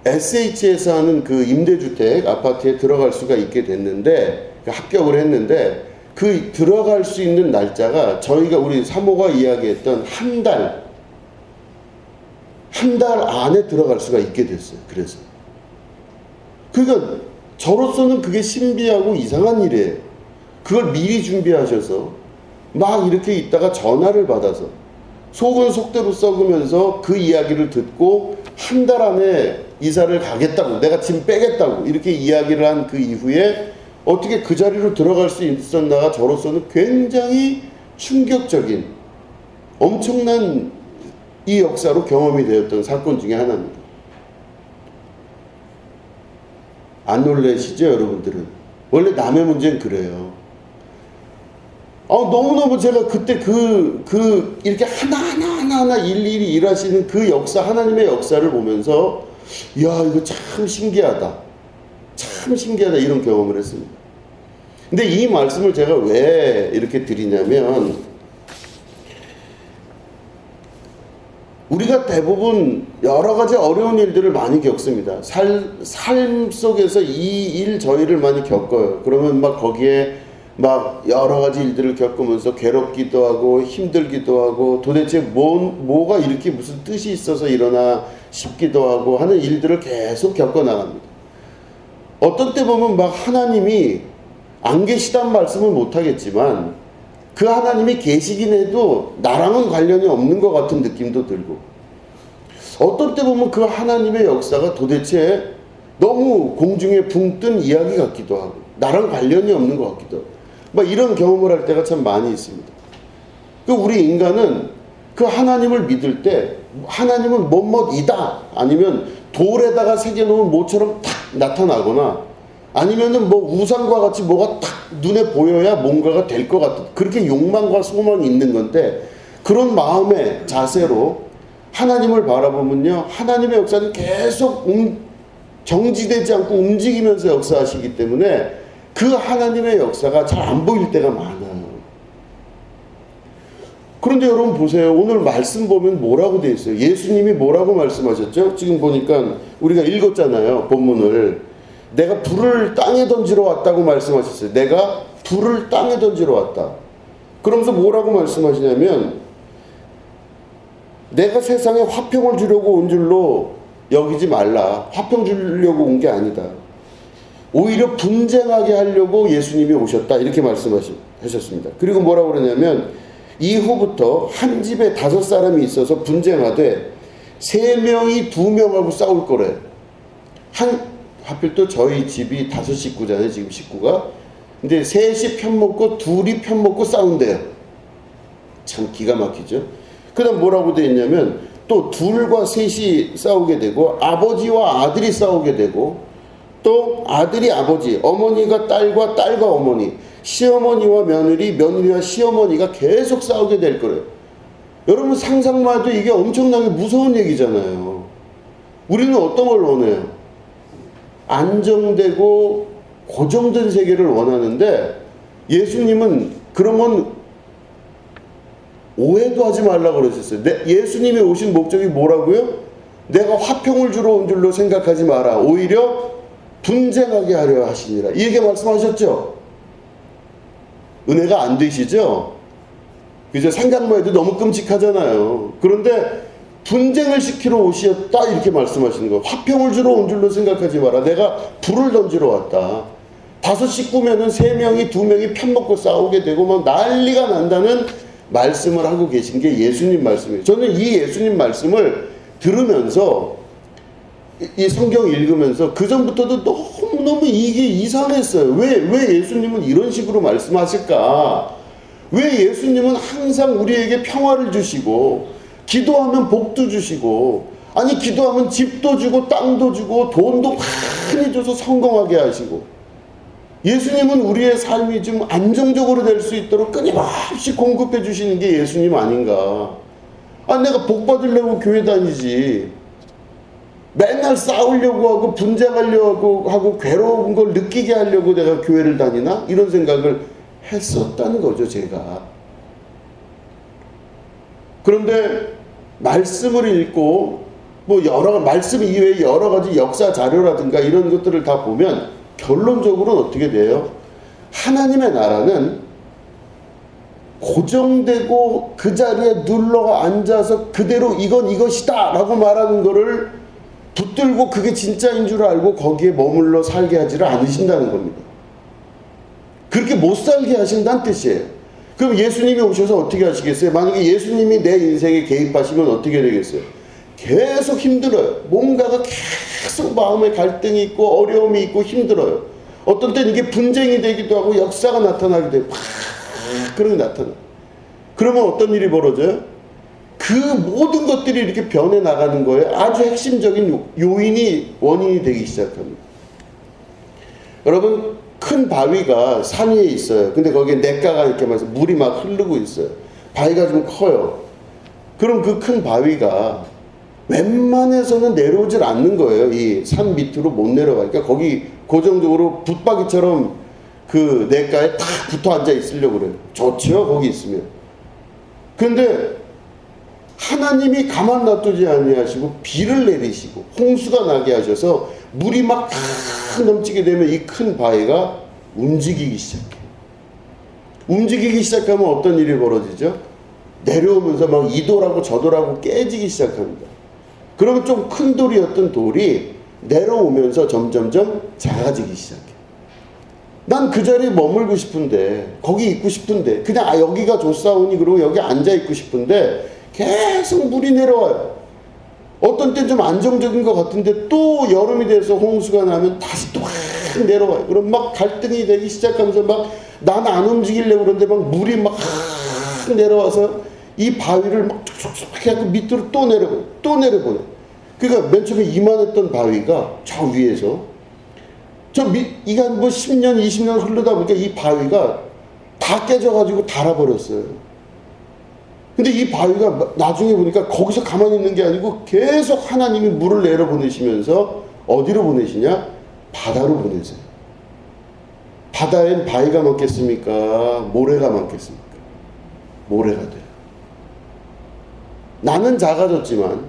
SH에서 하는 그 임대주택 아파트에 들어갈 수가 있게 됐는데 합격을 했는데 그 들어갈 수 있는 날짜가 저희가 우리 사모가 이야기했던 한 달 안에 들어갈 수가 있게 됐어요. 그래서 그러니까 저로서는 그게 신비하고 이상한 일이에요. 그걸 미리 준비하셔서 막 이렇게 있다가 전화를 받아서 속은 속대로 썩으면서 그 이야기를 듣고 한 달 안에 이사를 가겠다고, 내가 짐 빼겠다고 이렇게 이야기를 한 그 이후에 어떻게 그 자리로 들어갈 수 있었나가 저로서는 굉장히 충격적인 엄청난 이 역사로 경험이 되었던 사건 중에 하나입니다. 안 놀라시죠, 여러분들은? 원래 남의 문제는 그래요. 너무너무 제가 그때 이렇게 하나하나 일일이 일하시는 그 역사, 하나님의 역사를 보면서, 이야, 이거 참 신기하다. 참 신기하다. 이런 경험을 했습니다. 근데 이 말씀을 제가 왜 이렇게 드리냐면, 우리가 대부분 여러 가지 어려운 일들을 많이 겪습니다. 삶 속에서 이 일 저 일을 많이 겪어요. 그러면 막 거기에 막 여러 가지 일들을 겪으면서 괴롭기도 하고 힘들기도 하고 도대체 뭐가 이렇게 무슨 뜻이 있어서 일어나 싶기도 하고 하는 일들을 계속 겪어나갑니다. 어떤 때 보면 막 하나님이 안 계시단 말씀은 못하겠지만 그 하나님이 계시긴 해도 나랑은 관련이 없는 것 같은 느낌도 들고, 어떤 때 보면 그 하나님의 역사가 도대체 너무 공중에 붕 뜬 이야기 같기도 하고 나랑 관련이 없는 것 같기도 하고 막 이런 경험을 할 때가 참 많이 있습니다. 우리 인간은 그 하나님을 믿을 때 하나님은 뭐뭐이다 아니면 돌에다가 새겨놓은 모처럼 탁 나타나거나 아니면은 뭐 우상과 같이 뭐가 탁 눈에 보여야 뭔가가 될 것 같은 그렇게 욕망과 소망이 있는 건데, 그런 마음의 자세로 하나님을 바라보면요, 하나님의 역사는 계속 정지되지 않고 움직이면서 역사하시기 때문에 그 하나님의 역사가 잘 안 보일 때가 많아요. 그런데 여러분 보세요. 오늘 말씀 보면 뭐라고 되어 있어요? 예수님이 뭐라고 말씀하셨죠? 지금 보니까 우리가 읽었잖아요, 본문을. 내가 불을 땅에 던지러 왔다고 말씀하셨어요. 내가 불을 땅에 던지러 왔다. 그러면서 뭐라고 말씀하시냐면, 내가 세상에 화평을 주려고 온 줄로 여기지 말라. 화평 주려고 온 게 아니다. 오히려 분쟁하게 하려고 예수님이 오셨다. 이렇게 말씀하셨습니다. 그리고 뭐라고 그러냐면, 이후부터 한 집에 5사람이 있어서 분쟁하되 3명이 2명하고 싸울 거래. 하필 또 저희 집이 5 식구잖아요. 지금 식구가. 근데 3이 편먹고 2이 편먹고 싸운대요. 참 기가 막히죠. 그 다음 뭐라고 되어 있냐면, 또 2과 3이 싸우게 되고 아버지와 아들이 싸우게 되고 또 아들이 아버지, 어머니가 딸과 딸과 어머니, 시어머니와 며느리, 며느리와 시어머니가 계속 싸우게 될 거래요. 여러분 상상만 해도 이게 엄청나게 무서운 얘기잖아요. 우리는 어떤 걸 원해요? 안정되고 고정된 세계를 원하는데, 예수님은 그런 건 오해도 하지 말라고 그러셨어요. 예수님이 오신 목적이 뭐라고요? 내가 화평을 주러 온 줄로 생각하지 마라. 오히려 분쟁하게 하려 하시니라. 이렇게 말씀하셨죠? 은혜가 안 되시죠? 그죠? 생각만 해도 너무 끔찍하잖아요. 그런데 분쟁을 시키러 오셨다 이렇게 말씀하시는 거예요. 화평을 주러 온 줄로 생각하지 마라. 내가 불을 던지러 왔다. 5 식구면은 3명이 2명이 편먹고 싸우게 되고 막 난리가 난다는 말씀을 하고 계신 게 예수님 말씀이에요. 저는 이 예수님 말씀을 들으면서 이 성경 읽으면서 그 전부터도 너무너무 이게 이상했어요. 왜 예수님은 이런 식으로 말씀하실까? 왜 예수님은 항상 우리에게 평화를 주시고 기도하면 복도 주시고 아니 기도하면 집도 주고 땅도 주고 돈도 많이 줘서 성공하게 하시고 예수님은 우리의 삶이 좀 안정적으로 될 수 있도록 끊임없이 공급해 주시는 게 예수님 아닌가? 아 내가 복 받으려고 교회 다니지 맨날 싸우려고 하고 분쟁하려고 하고 괴로운 걸 느끼게 하려고 내가 교회를 다니나? 이런 생각을 했었다는 거죠, 제가. 그런데 말씀을 읽고 뭐 말씀 이외에 여러 가지 역사 자료라든가 이런 것들을 다 보면 결론적으로는 어떻게 돼요? 하나님의 나라는 고정되고 그 자리에 눌러 앉아서 그대로 이건 이것이다 라고 말하는 거를 붙들고 그게 진짜인 줄 알고 거기에 머물러 살게 하지를 않으신다는 겁니다. 그렇게 못 살게 하신다는 뜻이에요. 그럼 예수님이 오셔서 어떻게 하시겠어요? 만약에 예수님이 내 인생에 개입하시면 어떻게 되겠어요? 계속 힘들어요. 뭔가가 계속 마음에 갈등이 있고 어려움이 있고 힘들어요. 어떤 때는 이게 분쟁이 되기도 하고 역사가 나타나기도 해요. 그런 게 나타나요. 그러면 어떤 일이 벌어져요? 그 모든 것들이 이렇게 변해 나가는 거예요. 아주 핵심적인 원인이 되기 시작합니다. 여러분, 큰 바위가 산 위에 있어요. 근데 거기에 냇가가 이렇게 막서 물이 막 흐르고 있어요. 바위가 좀 커요. 그럼 그 큰 바위가 웬만해서는 내려오질 않는 거예요. 이 산 밑으로 못 내려가니까 거기 고정적으로 붙박이처럼 그 냇가에 딱 붙어 앉아 있으려고 그래요. 좋죠, 거기 있으면. 그런데 하나님이 가만 놔두지 아니하시고 비를 내리시고 홍수가 나게 하셔서 물이 막 넘치게 되면 이 큰 바위가 움직이기 시작해요. 움직이기 시작하면 어떤 일이 벌어지죠? 내려오면서 막 이돌하고 저돌하고 깨지기 시작합니다. 그러면 좀 큰 돌이었던 돌이 내려오면서 점점점 작아지기 시작해요. 난 그 자리에 머물고 싶은데 거기 있고 싶은데 그냥 여기가 좋사오니 그러고 여기 앉아 있고 싶은데 계속 물이 내려와요. 어떤 땐 좀 안정적인 것 같은데 또 여름이 돼서 홍수가 나면 다시 또 막 내려와요. 그럼 막 갈등이 되기 시작하면서 막 난 안 움직이려고 그러는데 막 물이 막 내려와서 이 바위를 막 툭툭툭 해갖고 밑으로 또 내려보내. 그러니까 맨 처음에 이만했던 바위가 저 위에서 이게 한 뭐 10년, 20년 흐르다 보니까 이 바위가 다 깨져가지고 닳아버렸어요. 근데 이 바위가 나중에 보니까 거기서 가만히 있는 게 아니고 계속 하나님이 물을 내려보내시면서 어디로 보내시냐? 바다로 보내세요. 바다엔 바위가 많겠습니까? 모래가 많겠습니까? 모래가 돼요. 나는 작아졌지만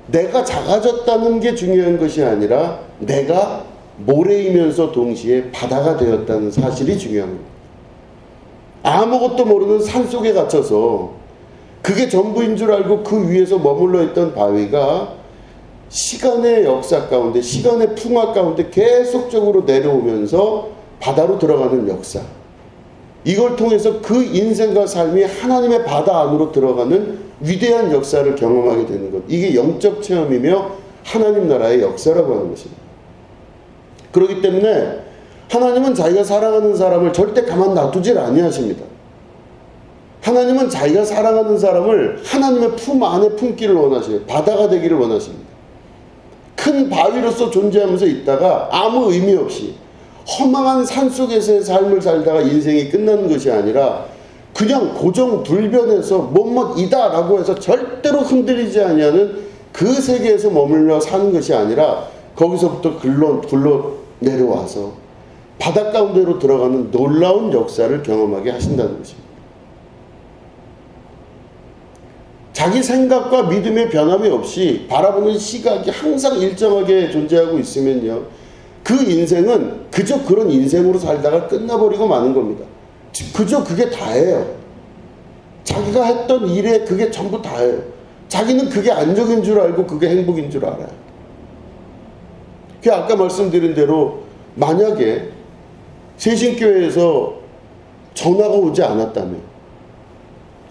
내가 작아졌다는 게 중요한 것이 아니라 내가 모래이면서 동시에 바다가 되었다는 사실이 중요한 겁니다. 아무것도 모르는 산속에 갇혀서 그게 전부인 줄 알고 그 위에서 머물러 있던 바위가 시간의 역사 가운데 시간의 풍화 가운데 계속적으로 내려오면서 바다로 들어가는 역사, 이걸 통해서 그 인생과 삶이 하나님의 바다 안으로 들어가는 위대한 역사를 경험하게 되는 것, 이게 영적 체험이며 하나님 나라의 역사라고 하는 것입니다. 그렇기 때문에 하나님은 자기가 사랑하는 사람을 절대 가만 놔두질 아니하십니다. 하나님은 자기가 사랑하는 사람을 하나님의 품 안에 품기를 원하셔요. 바다가 되기를 원하십니다. 큰 바위로서 존재하면서 있다가 아무 의미 없이 허망한 산속에서의 삶을 살다가 인생이 끝나는 것이 아니라 그냥 고정불변해서 뭐뭐이다 라고 해서 절대로 흔들리지 아니하는 그 세계에서 머물러 사는 것이 아니라 거기서부터 굴러 내려와서 바다 가운데로 들어가는 놀라운 역사를 경험하게 하신다는 것입니다. 자기 생각과 믿음의 변함이 없이 바라보는 시각이 항상 일정하게 존재하고 있으면요, 그 인생은 그저 그런 인생으로 살다가 끝나버리고 마는 겁니다. 그저 그게 다예요. 자기가 했던 일에 그게 전부 다예요. 자기는 그게 안정인 줄 알고 그게 행복인 줄 알아요. 그 아까 말씀드린 대로 만약에 세신교회에서 전화가 오지 않았다면,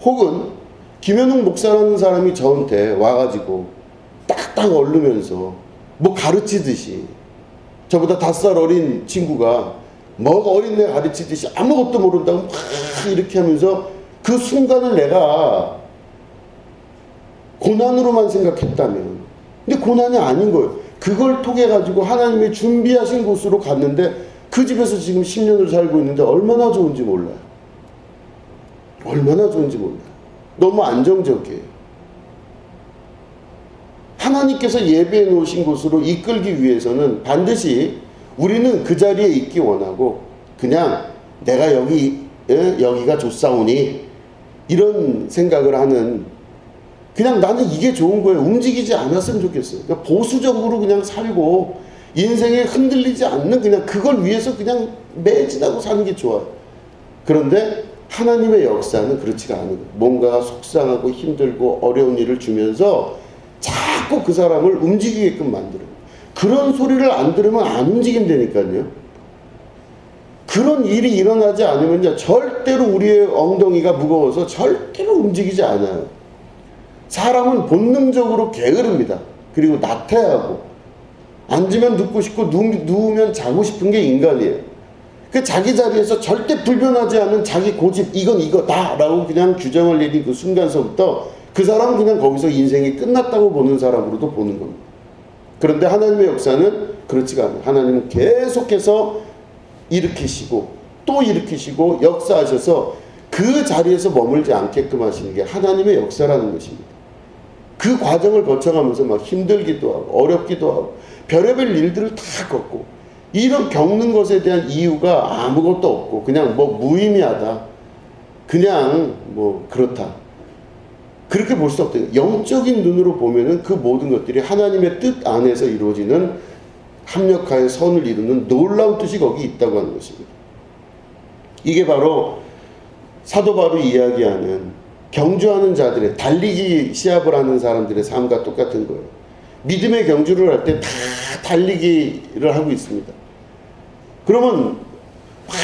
혹은 김현웅 목사라는 사람이 저한테 와가지고 딱딱 얼르면서 뭐 가르치듯이, 저보다 5살 어린 친구가 뭐 어린애 가르치듯이 아무것도 모른다고 막 이렇게 하면서 그 순간을 내가 고난으로만 생각했다면, 근데 고난이 아닌 거예요. 그걸 통해 가지고 하나님의 준비하신 곳으로 갔는데 그 집에서 지금 10년을 살고 있는데 얼마나 좋은지 몰라요. 얼마나 좋은지 몰라요. 너무 안정적이에요. 하나님께서 예배해 놓으신 곳으로 이끌기 위해서는 반드시 우리는 그 자리에 있기 원하고, 그냥 내가 여기가 좋사오니 이런 생각을 하는, 그냥 나는 이게 좋은 거예요. 움직이지 않았으면 좋겠어요. 그러니까 보수적으로 그냥 살고 인생에 흔들리지 않는, 그냥 그걸 위해서 그냥 매진하고 사는 게 좋아요. 그런데 하나님의 역사는 그렇지가 않은 거예요. 뭔가 속상하고 힘들고 어려운 일을 주면서 자꾸 그 사람을 움직이게끔 만들어요. 그런 소리를 안 들으면 안 움직인다니까요. 그런 일이 일어나지 않으면 절대로 우리의 엉덩이가 무거워서 절대로 움직이지 않아요. 사람은 본능적으로 게으릅니다. 그리고 나태하고, 앉으면 눕고 싶고 누우면 자고 싶은 게 인간이에요. 그 자기 자리에서 절대 불변하지 않는 자기 고집, 이건 이거다 라고 그냥 규정을 내린 그 순간서부터 그 사람은 그냥 거기서 인생이 끝났다고 보는 사람으로도 보는 겁니다. 그런데 하나님의 역사는 그렇지가 않아요. 하나님은 계속해서 일으키시고 또 일으키시고 역사하셔서 그 자리에서 머물지 않게끔 하시는 게 하나님의 역사라는 것입니다. 그 과정을 거쳐가면서 막 힘들기도 하고 어렵기도 하고 별의별 일들을 다 겪고, 이런 겪는 것에 대한 이유가 아무것도 없고 그냥 뭐 무의미하다, 그냥 뭐 그렇다, 그렇게 볼 수 없다. 영적인 눈으로 보면은 그 모든 것들이 하나님의 뜻 안에서 이루어지는, 합력하여 선을 이루는 놀라운 뜻이 거기 있다고 하는 것입니다. 이게 바로 사도 바울이 이야기하는 경주하는 자들의, 달리기 시합을 하는 사람들의 삶과 똑같은 거예요. 믿음의 경주를 할 때 다 달리기를 하고 있습니다. 그러면 막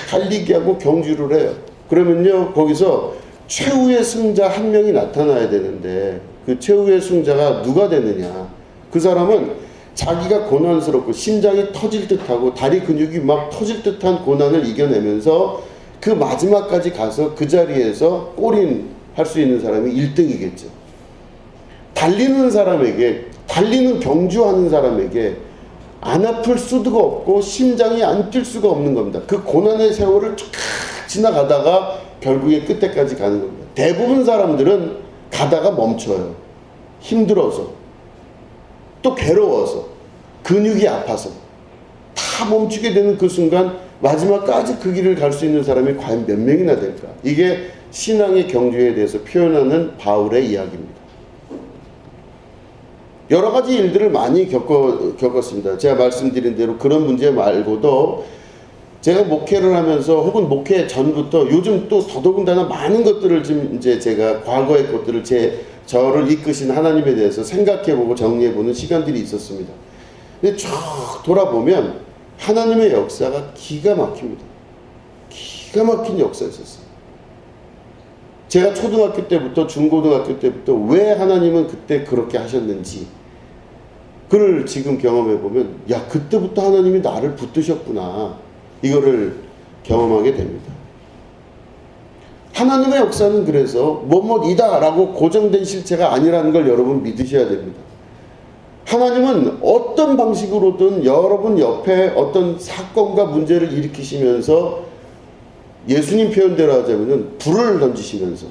달리기하고 경주를 해요. 그러면요, 거기서 최후의 승자 한 명이 나타나야 되는데 그 최후의 승자가 누가 되느냐? 그 사람은 자기가 고난스럽고 심장이 터질 듯하고 다리 근육이 막 터질 듯한 고난을 이겨내면서 그 마지막까지 가서 그 자리에서 골인할 수 있는 사람이 1등이겠죠. 달리는 사람에게, 달리는 경주하는 사람에게 안 아플 수도 없고 심장이 안 뛸 수가 없는 겁니다. 그 고난의 세월을 쭉 지나가다가 결국에 끝에까지 가는 겁니다. 대부분 사람들은 가다가 멈춰요. 힘들어서, 또 괴로워서, 근육이 아파서 다 멈추게 되는 그 순간 마지막까지 그 길을 갈 수 있는 사람이 과연 몇 명이나 될까? 이게 신앙의 경주에 대해서 표현하는 바울의 이야기입니다. 여러 가지 일들을 많이 겪었습니다. 제가 말씀드린 대로 그런 문제 말고도 제가 목회를 하면서 혹은 목회 전부터 요즘 또 더더군다나 많은 것들을 지금 이제 제가 과거의 것들을 저를 이끄신 하나님에 대해서 생각해보고 정리해보는 시간들이 있었습니다. 근데 쭉 돌아보면 하나님의 역사가 기가 막힙니다. 기가 막힌 역사였었어요. 제가 초등학교 때부터 중고등학교 때부터 왜 하나님은 그때 그렇게 하셨는지 그를 지금 경험해보면, 야, 그때부터 하나님이 나를 붙드셨구나, 이거를 경험하게 됩니다. 하나님의 역사는 그래서 뭐뭐이다 라고 고정된 실체가 아니라는 걸 여러분 믿으셔야 됩니다. 하나님은 어떤 방식으로든 여러분 옆에 어떤 사건과 문제를 일으키시면서, 예수님 표현대로 하자면 불을 던지시면서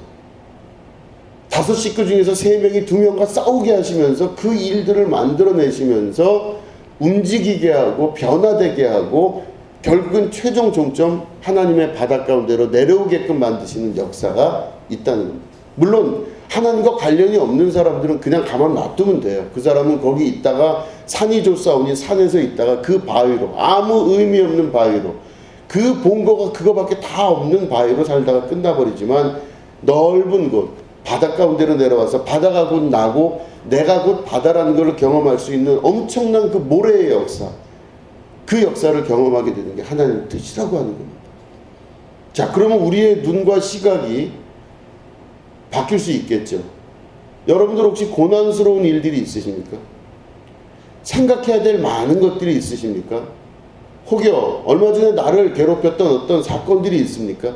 5 식구 중에서 3명이 2명과 싸우게 하시면서 그 일들을 만들어내시면서 움직이게 하고 변화되게 하고 결국은 최종 종점 하나님의 바다 가운데로 내려오게끔 만드시는 역사가 있다는 겁니다. 물론 하나님과 관련이 없는 사람들은 그냥 가만 놔두면 돼요. 그 사람은 거기 있다가 산이 좋사오니 산에서 있다가 그 바위로, 아무 의미 없는 바위로, 그 본거가 그거밖에 다 없는 바위로 살다가 끝나버리지만, 넓은 곳 바다 가운데로 내려와서 바다가 곧 나고 내가 곧 바다라는 걸 경험할 수 있는 엄청난 그 모래의 역사, 그 역사를 경험하게 되는 게 하나님의 뜻이라고 하는 겁니다. 자, 그러면 우리의 눈과 시각이 바뀔 수 있겠죠. 여러분들 혹시 고난스러운 일들이 있으십니까? 생각해야 될 많은 것들이 있으십니까? 혹여 얼마 전에 나를 괴롭혔던 어떤 사건들이 있습니까?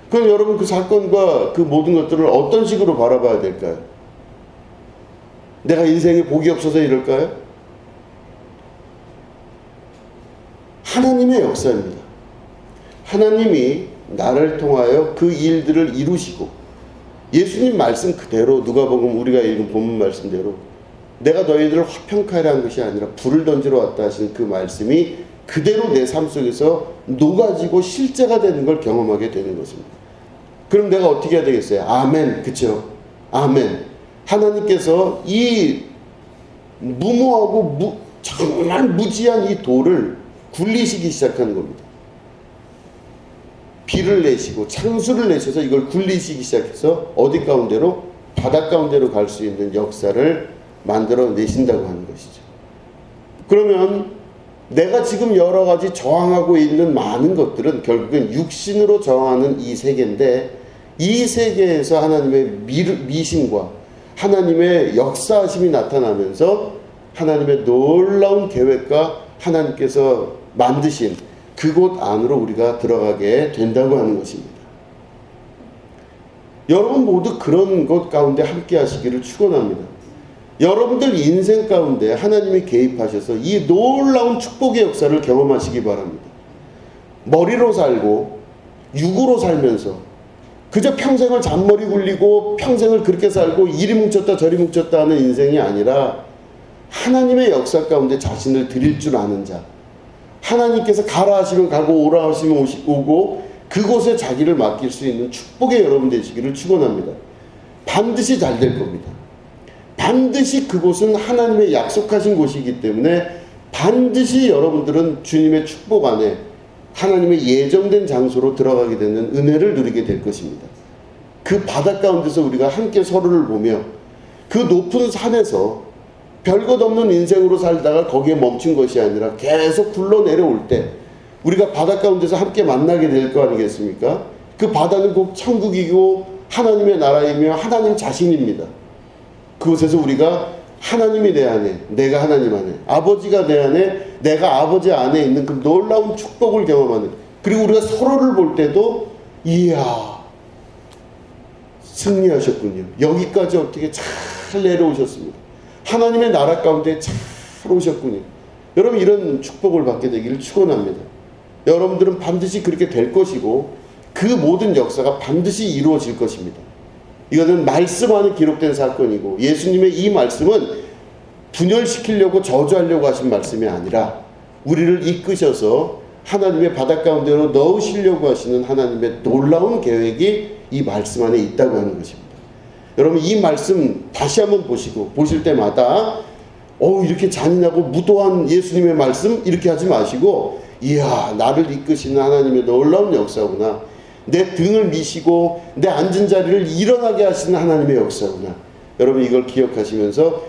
그럼 여러분 그 사건과 그 모든 것들을 어떤 식으로 바라봐야 될까요? 내가 인생에 복이 없어서 이럴까요? 하나님의 역사입니다. 하나님이 나를 통하여 그 일들을 이루시고 예수님 말씀 그대로 누가복음 우리가 읽은 본문 말씀대로 내가 너희들을 화평케 한 것이 아니라 불을 던지러 왔다 하신 그 말씀이 그대로 내 삶 속에서 녹아지고 실제가 되는 걸 경험하게 되는 것입니다. 그럼 내가 어떻게 해야 되겠어요? 아멘. 그쵸? 아멘. 하나님께서 이 무모하고 정말 무지한 이 돌을 굴리시기 시작하는 겁니다. 비를 내시고 창수를 내셔서 이걸 굴리시기 시작해서 어디 가운데로? 바닷 가운데로 갈 수 있는 역사를 만들어 내신다고 하는 것이죠. 그러면 내가 지금 여러 가지 저항하고 있는 많은 것들은 결국은 육신으로 저항하는 이 세계인데 이 세계에서 하나님의 미심과 하나님의 역사하심이 나타나면서 하나님의 놀라운 계획과 하나님께서 만드신 그곳 안으로 우리가 들어가게 된다고 하는 것입니다. 여러분 모두 그런 것 가운데 함께 하시기를 축원합니다. 여러분들 인생 가운데 하나님이 개입하셔서 이 놀라운 축복의 역사를 경험하시기 바랍니다. 머리로 살고 육으로 살면서 그저 평생을 잔머리 굴리고 평생을 그렇게 살고 이리 뭉쳤다 저리 뭉쳤다 하는 인생이 아니라 하나님의 역사 가운데 자신을 드릴 줄 아는 자, 하나님께서 가라 하시면 가고 오라 하시면 오고 그곳에 자기를 맡길 수 있는 축복의 여러분 되시기를 축원합니다. 반드시 잘 될 겁니다. 반드시 그곳은 하나님의 약속하신 곳이기 때문에 반드시 여러분들은 주님의 축복 안에 하나님의 예정된 장소로 들어가게 되는 은혜를 누리게 될 것입니다. 그 바닷 가운데서 우리가 함께 서로를 보며 그 높은 산에서 별것 없는 인생으로 살다가 거기에 멈춘 것이 아니라 계속 굴러내려올 때 우리가 바닷 가운데서 함께 만나게 될 거 아니겠습니까? 그 바다는 꼭 천국이고 하나님의 나라이며 하나님 자신입니다. 그곳에서 우리가 하나님이 내 안에, 내가 하나님 안에, 아버지가 내 안에, 내가 아버지 안에 있는 그 놀라운 축복을 경험하는, 그리고 우리가 서로를 볼 때도 이야 승리하셨군요. 여기까지 어떻게 잘 내려오셨습니다. 하나님의 나라 가운데 잘 오셨군요. 여러분 이런 축복을 받게 되기를 축원합니다. 여러분들은 반드시 그렇게 될 것이고 그 모든 역사가 반드시 이루어질 것입니다. 이거는 말씀 안에 기록된 사건이고 예수님의 이 말씀은 분열시키려고 저주하려고 하신 말씀이 아니라 우리를 이끄셔서 하나님의 바닷 가운데로 넣으시려고 하시는 하나님의 놀라운 계획이 이 말씀 안에 있다고 하는 것입니다. 여러분 이 말씀 다시 한번 보시고 보실 때마다 이렇게 잔인하고 무도한 예수님의 말씀 이렇게 하지 마시고 이야 나를 이끄시는 하나님의 놀라운 역사구나. 내 등을 미시고 내 앉은 자리를 일어나게 하시는 하나님의 역사구나. 여러분 이걸 기억하시면서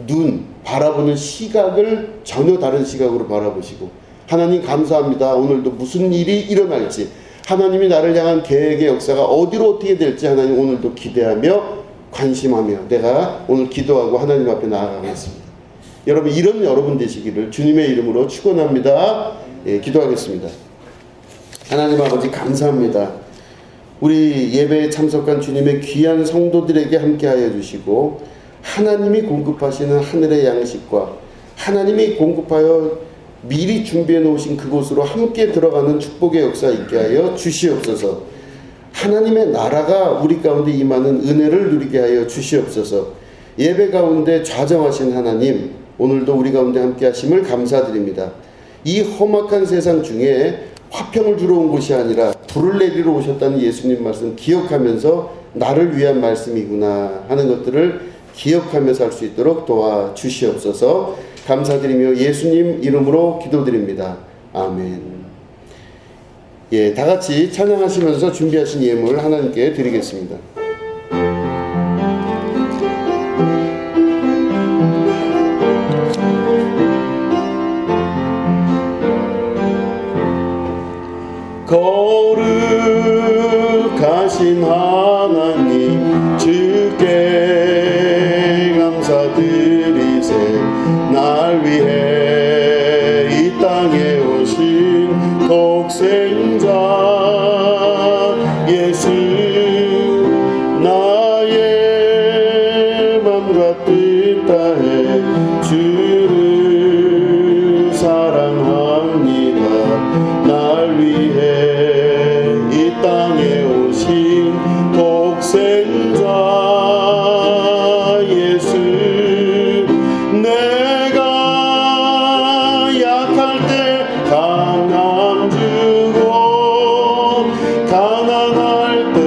눈 바라보는 시각을 전혀 다른 시각으로 바라보시고 하나님 감사합니다. 오늘도 무슨 일이 일어날지 하나님이 나를 향한 계획의 역사가 어디로 어떻게 될지 하나님 오늘도 기대하며 관심하며 내가 오늘 기도하고 하나님 앞에 나아가겠습니다. 여러분 이런 여러분 되시기를 주님의 이름으로 축원합니다. 기도하겠습니다. 하나님 아버지 감사합니다. 우리 예배에 참석한 주님의 귀한 성도들에게 함께하여 주시고 하나님이 공급하시는 하늘의 양식과 하나님이 공급하여 미리 준비해 놓으신 그곳으로 함께 들어가는 축복의 역사 있게 하여 주시옵소서. 하나님의 나라가 우리 가운데 임하는 은혜를 누리게 하여 주시옵소서. 예배 가운데 좌정하신 하나님 오늘도 우리 가운데 함께 하심을 감사드립니다. 이 험악한 세상 중에 화평을 주러 온 곳이 아니라 불을 내리러 오셨다는 예수님 말씀 기억하면서 나를 위한 말씀이구나 하는 것들을 기억하면서 할 수 있도록 도와주시옵소서. 감사드리며 예수님 이름으로 기도드립니다. 아멘. 다 같이 찬양하시면서 준비하신 예물 하나님께 드리겠습니다. 거룩하신 하나님 주 위해 이 땅에 오신 독생자 예수, 나의 맘과 뜻 다해 주를 사랑합니다. 날 위해 이 땅에 오신 독생자 예수, 내가 약할 때 강함 주고 가난할 때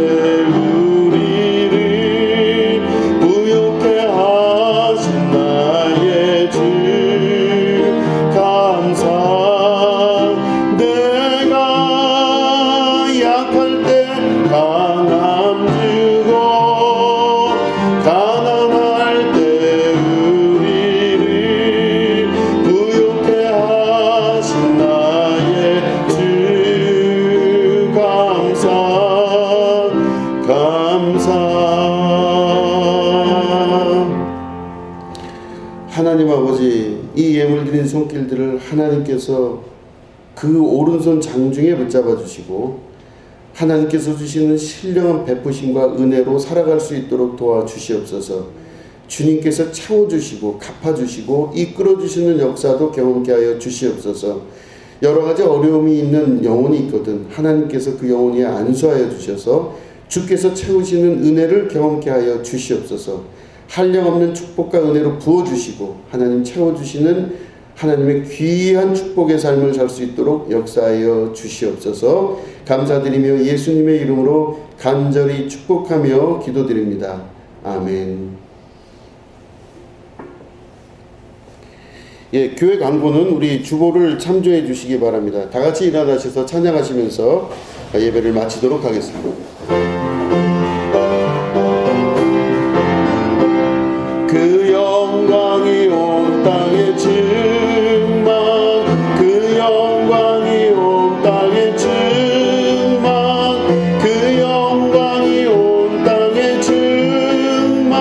우리를 부욕해 하신 나의 주 감사. 내가 약할 때 강함 주고 가난할 때 우리를 부욕해 하신 나의 주 감사 감사. 하나님 아버지, 이 예물 드린 손길들을 하나님께서 그 오른손 장중에 붙잡아 주시고 하나님께서 주시는 신령한 베푸심과 은혜로 살아갈 수 있도록 도와주시옵소서. 주님께서 채워주시고 갚아주시고 이끌어주시는 역사도 경험케 하여 주시옵소서. 여러 가지 어려움이 있는 영혼이 있거든 하나님께서 그 영혼에 안수하여 주셔서 주께서 채우시는 은혜를 경험케 하여 주시옵소서. 한량없는 축복과 은혜로 부어주시고 하나님 채워주시는 하나님의 귀한 축복의 삶을 살 수 있도록 역사하여 주시옵소서. 감사드리며 예수님의 이름으로 간절히 축복하며 기도드립니다. 아멘. 예, 교회 광고는 우리 주보를 참조해 주시기 바랍니다. 다 같이 일어나셔서 찬양하시면서 예배를 마치도록 하겠습니다. 그 영광이 온 땅에 충만, 그 영광이 온 땅에 충만, 그 영광이 온 땅에 충만.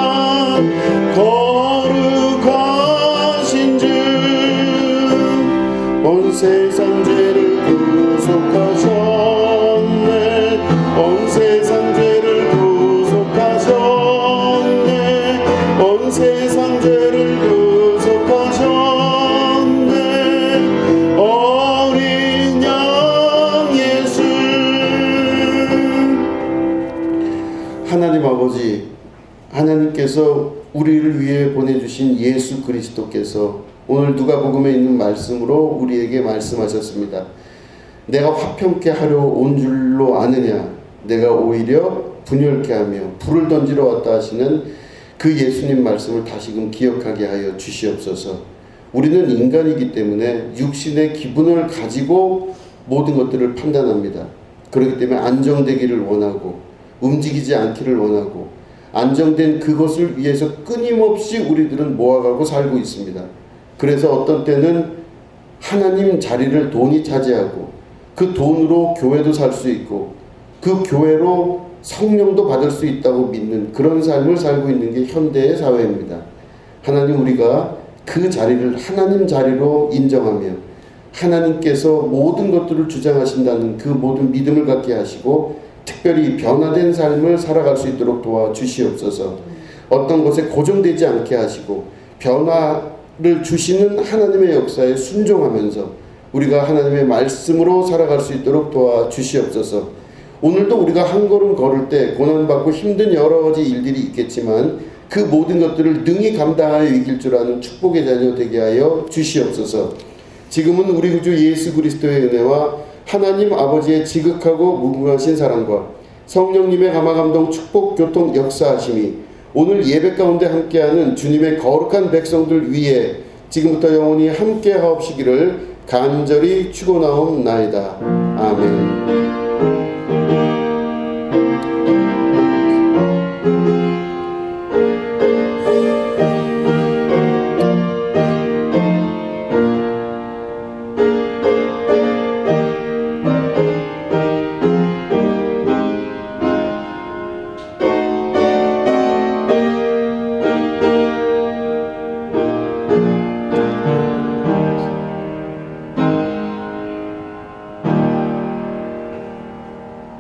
거룩하신 주, 온 세상 죄를 구속하셨네, 온 세상 죄를 구속하셨네, 온 세상 죄를 구속하셨네. 어린 양 예수. 하나님 아버지, 하나님께서 우리를 위해 보내주신 예수 그리스도께서 오늘 누가복음에 있는 말씀으로 우리에게 말씀하셨습니다. 내가 화평케 하려 온 줄로 아느냐, 내가 오히려 분열케 하며 불을 던지러 왔다 하시는 그 예수님 말씀을 다시금 기억하게 하여 주시옵소서. 우리는 인간이기 때문에 육신의 기분을 가지고 모든 것들을 판단합니다. 그렇기 때문에 안정되기를 원하고 움직이지 않기를 원하고 안정된 그것을 위해서 끊임없이 우리들은 모아가고 살고 있습니다. 그래서 어떤 때는 하나님 자리를 돈이 차지하고 그 돈으로 교회도 살 수 있고 그 교회로 성령도 받을 수 있다고 믿는 그런 삶을 살고 있는 게 현대의 사회입니다. 하나님, 우리가 그 자리를 하나님 자리로 인정하며 하나님께서 모든 것들을 주장하신다는 그 모든 믿음을 갖게 하시고 특별히 변화된 삶을 살아갈 수 있도록 도와주시옵소서. 어떤 것에 고정되지 않게 하시고 변화를 주시는 하나님의 역사에 순종하면서 우리가 하나님의 말씀으로 살아갈 수 있도록 도와주시옵소서. 오늘도 우리가 한 걸음 걸을 때 고난받고 힘든 여러 가지 일들이 있겠지만 그 모든 것들을 능히 감당하여 이길 줄 아는 축복의 자녀 되게 하여 주시옵소서. 지금은 우리 구주 예수 그리스도의 은혜와 하나님 아버지의 지극하고 무궁하신 사랑과 성령님의 감화감동 축복 교통 역사하심이 오늘 예배 가운데 함께하는 주님의 거룩한 백성들 위에 지금부터 영원히 함께 하옵시기를 간절히 축원하옵나이다. 아멘.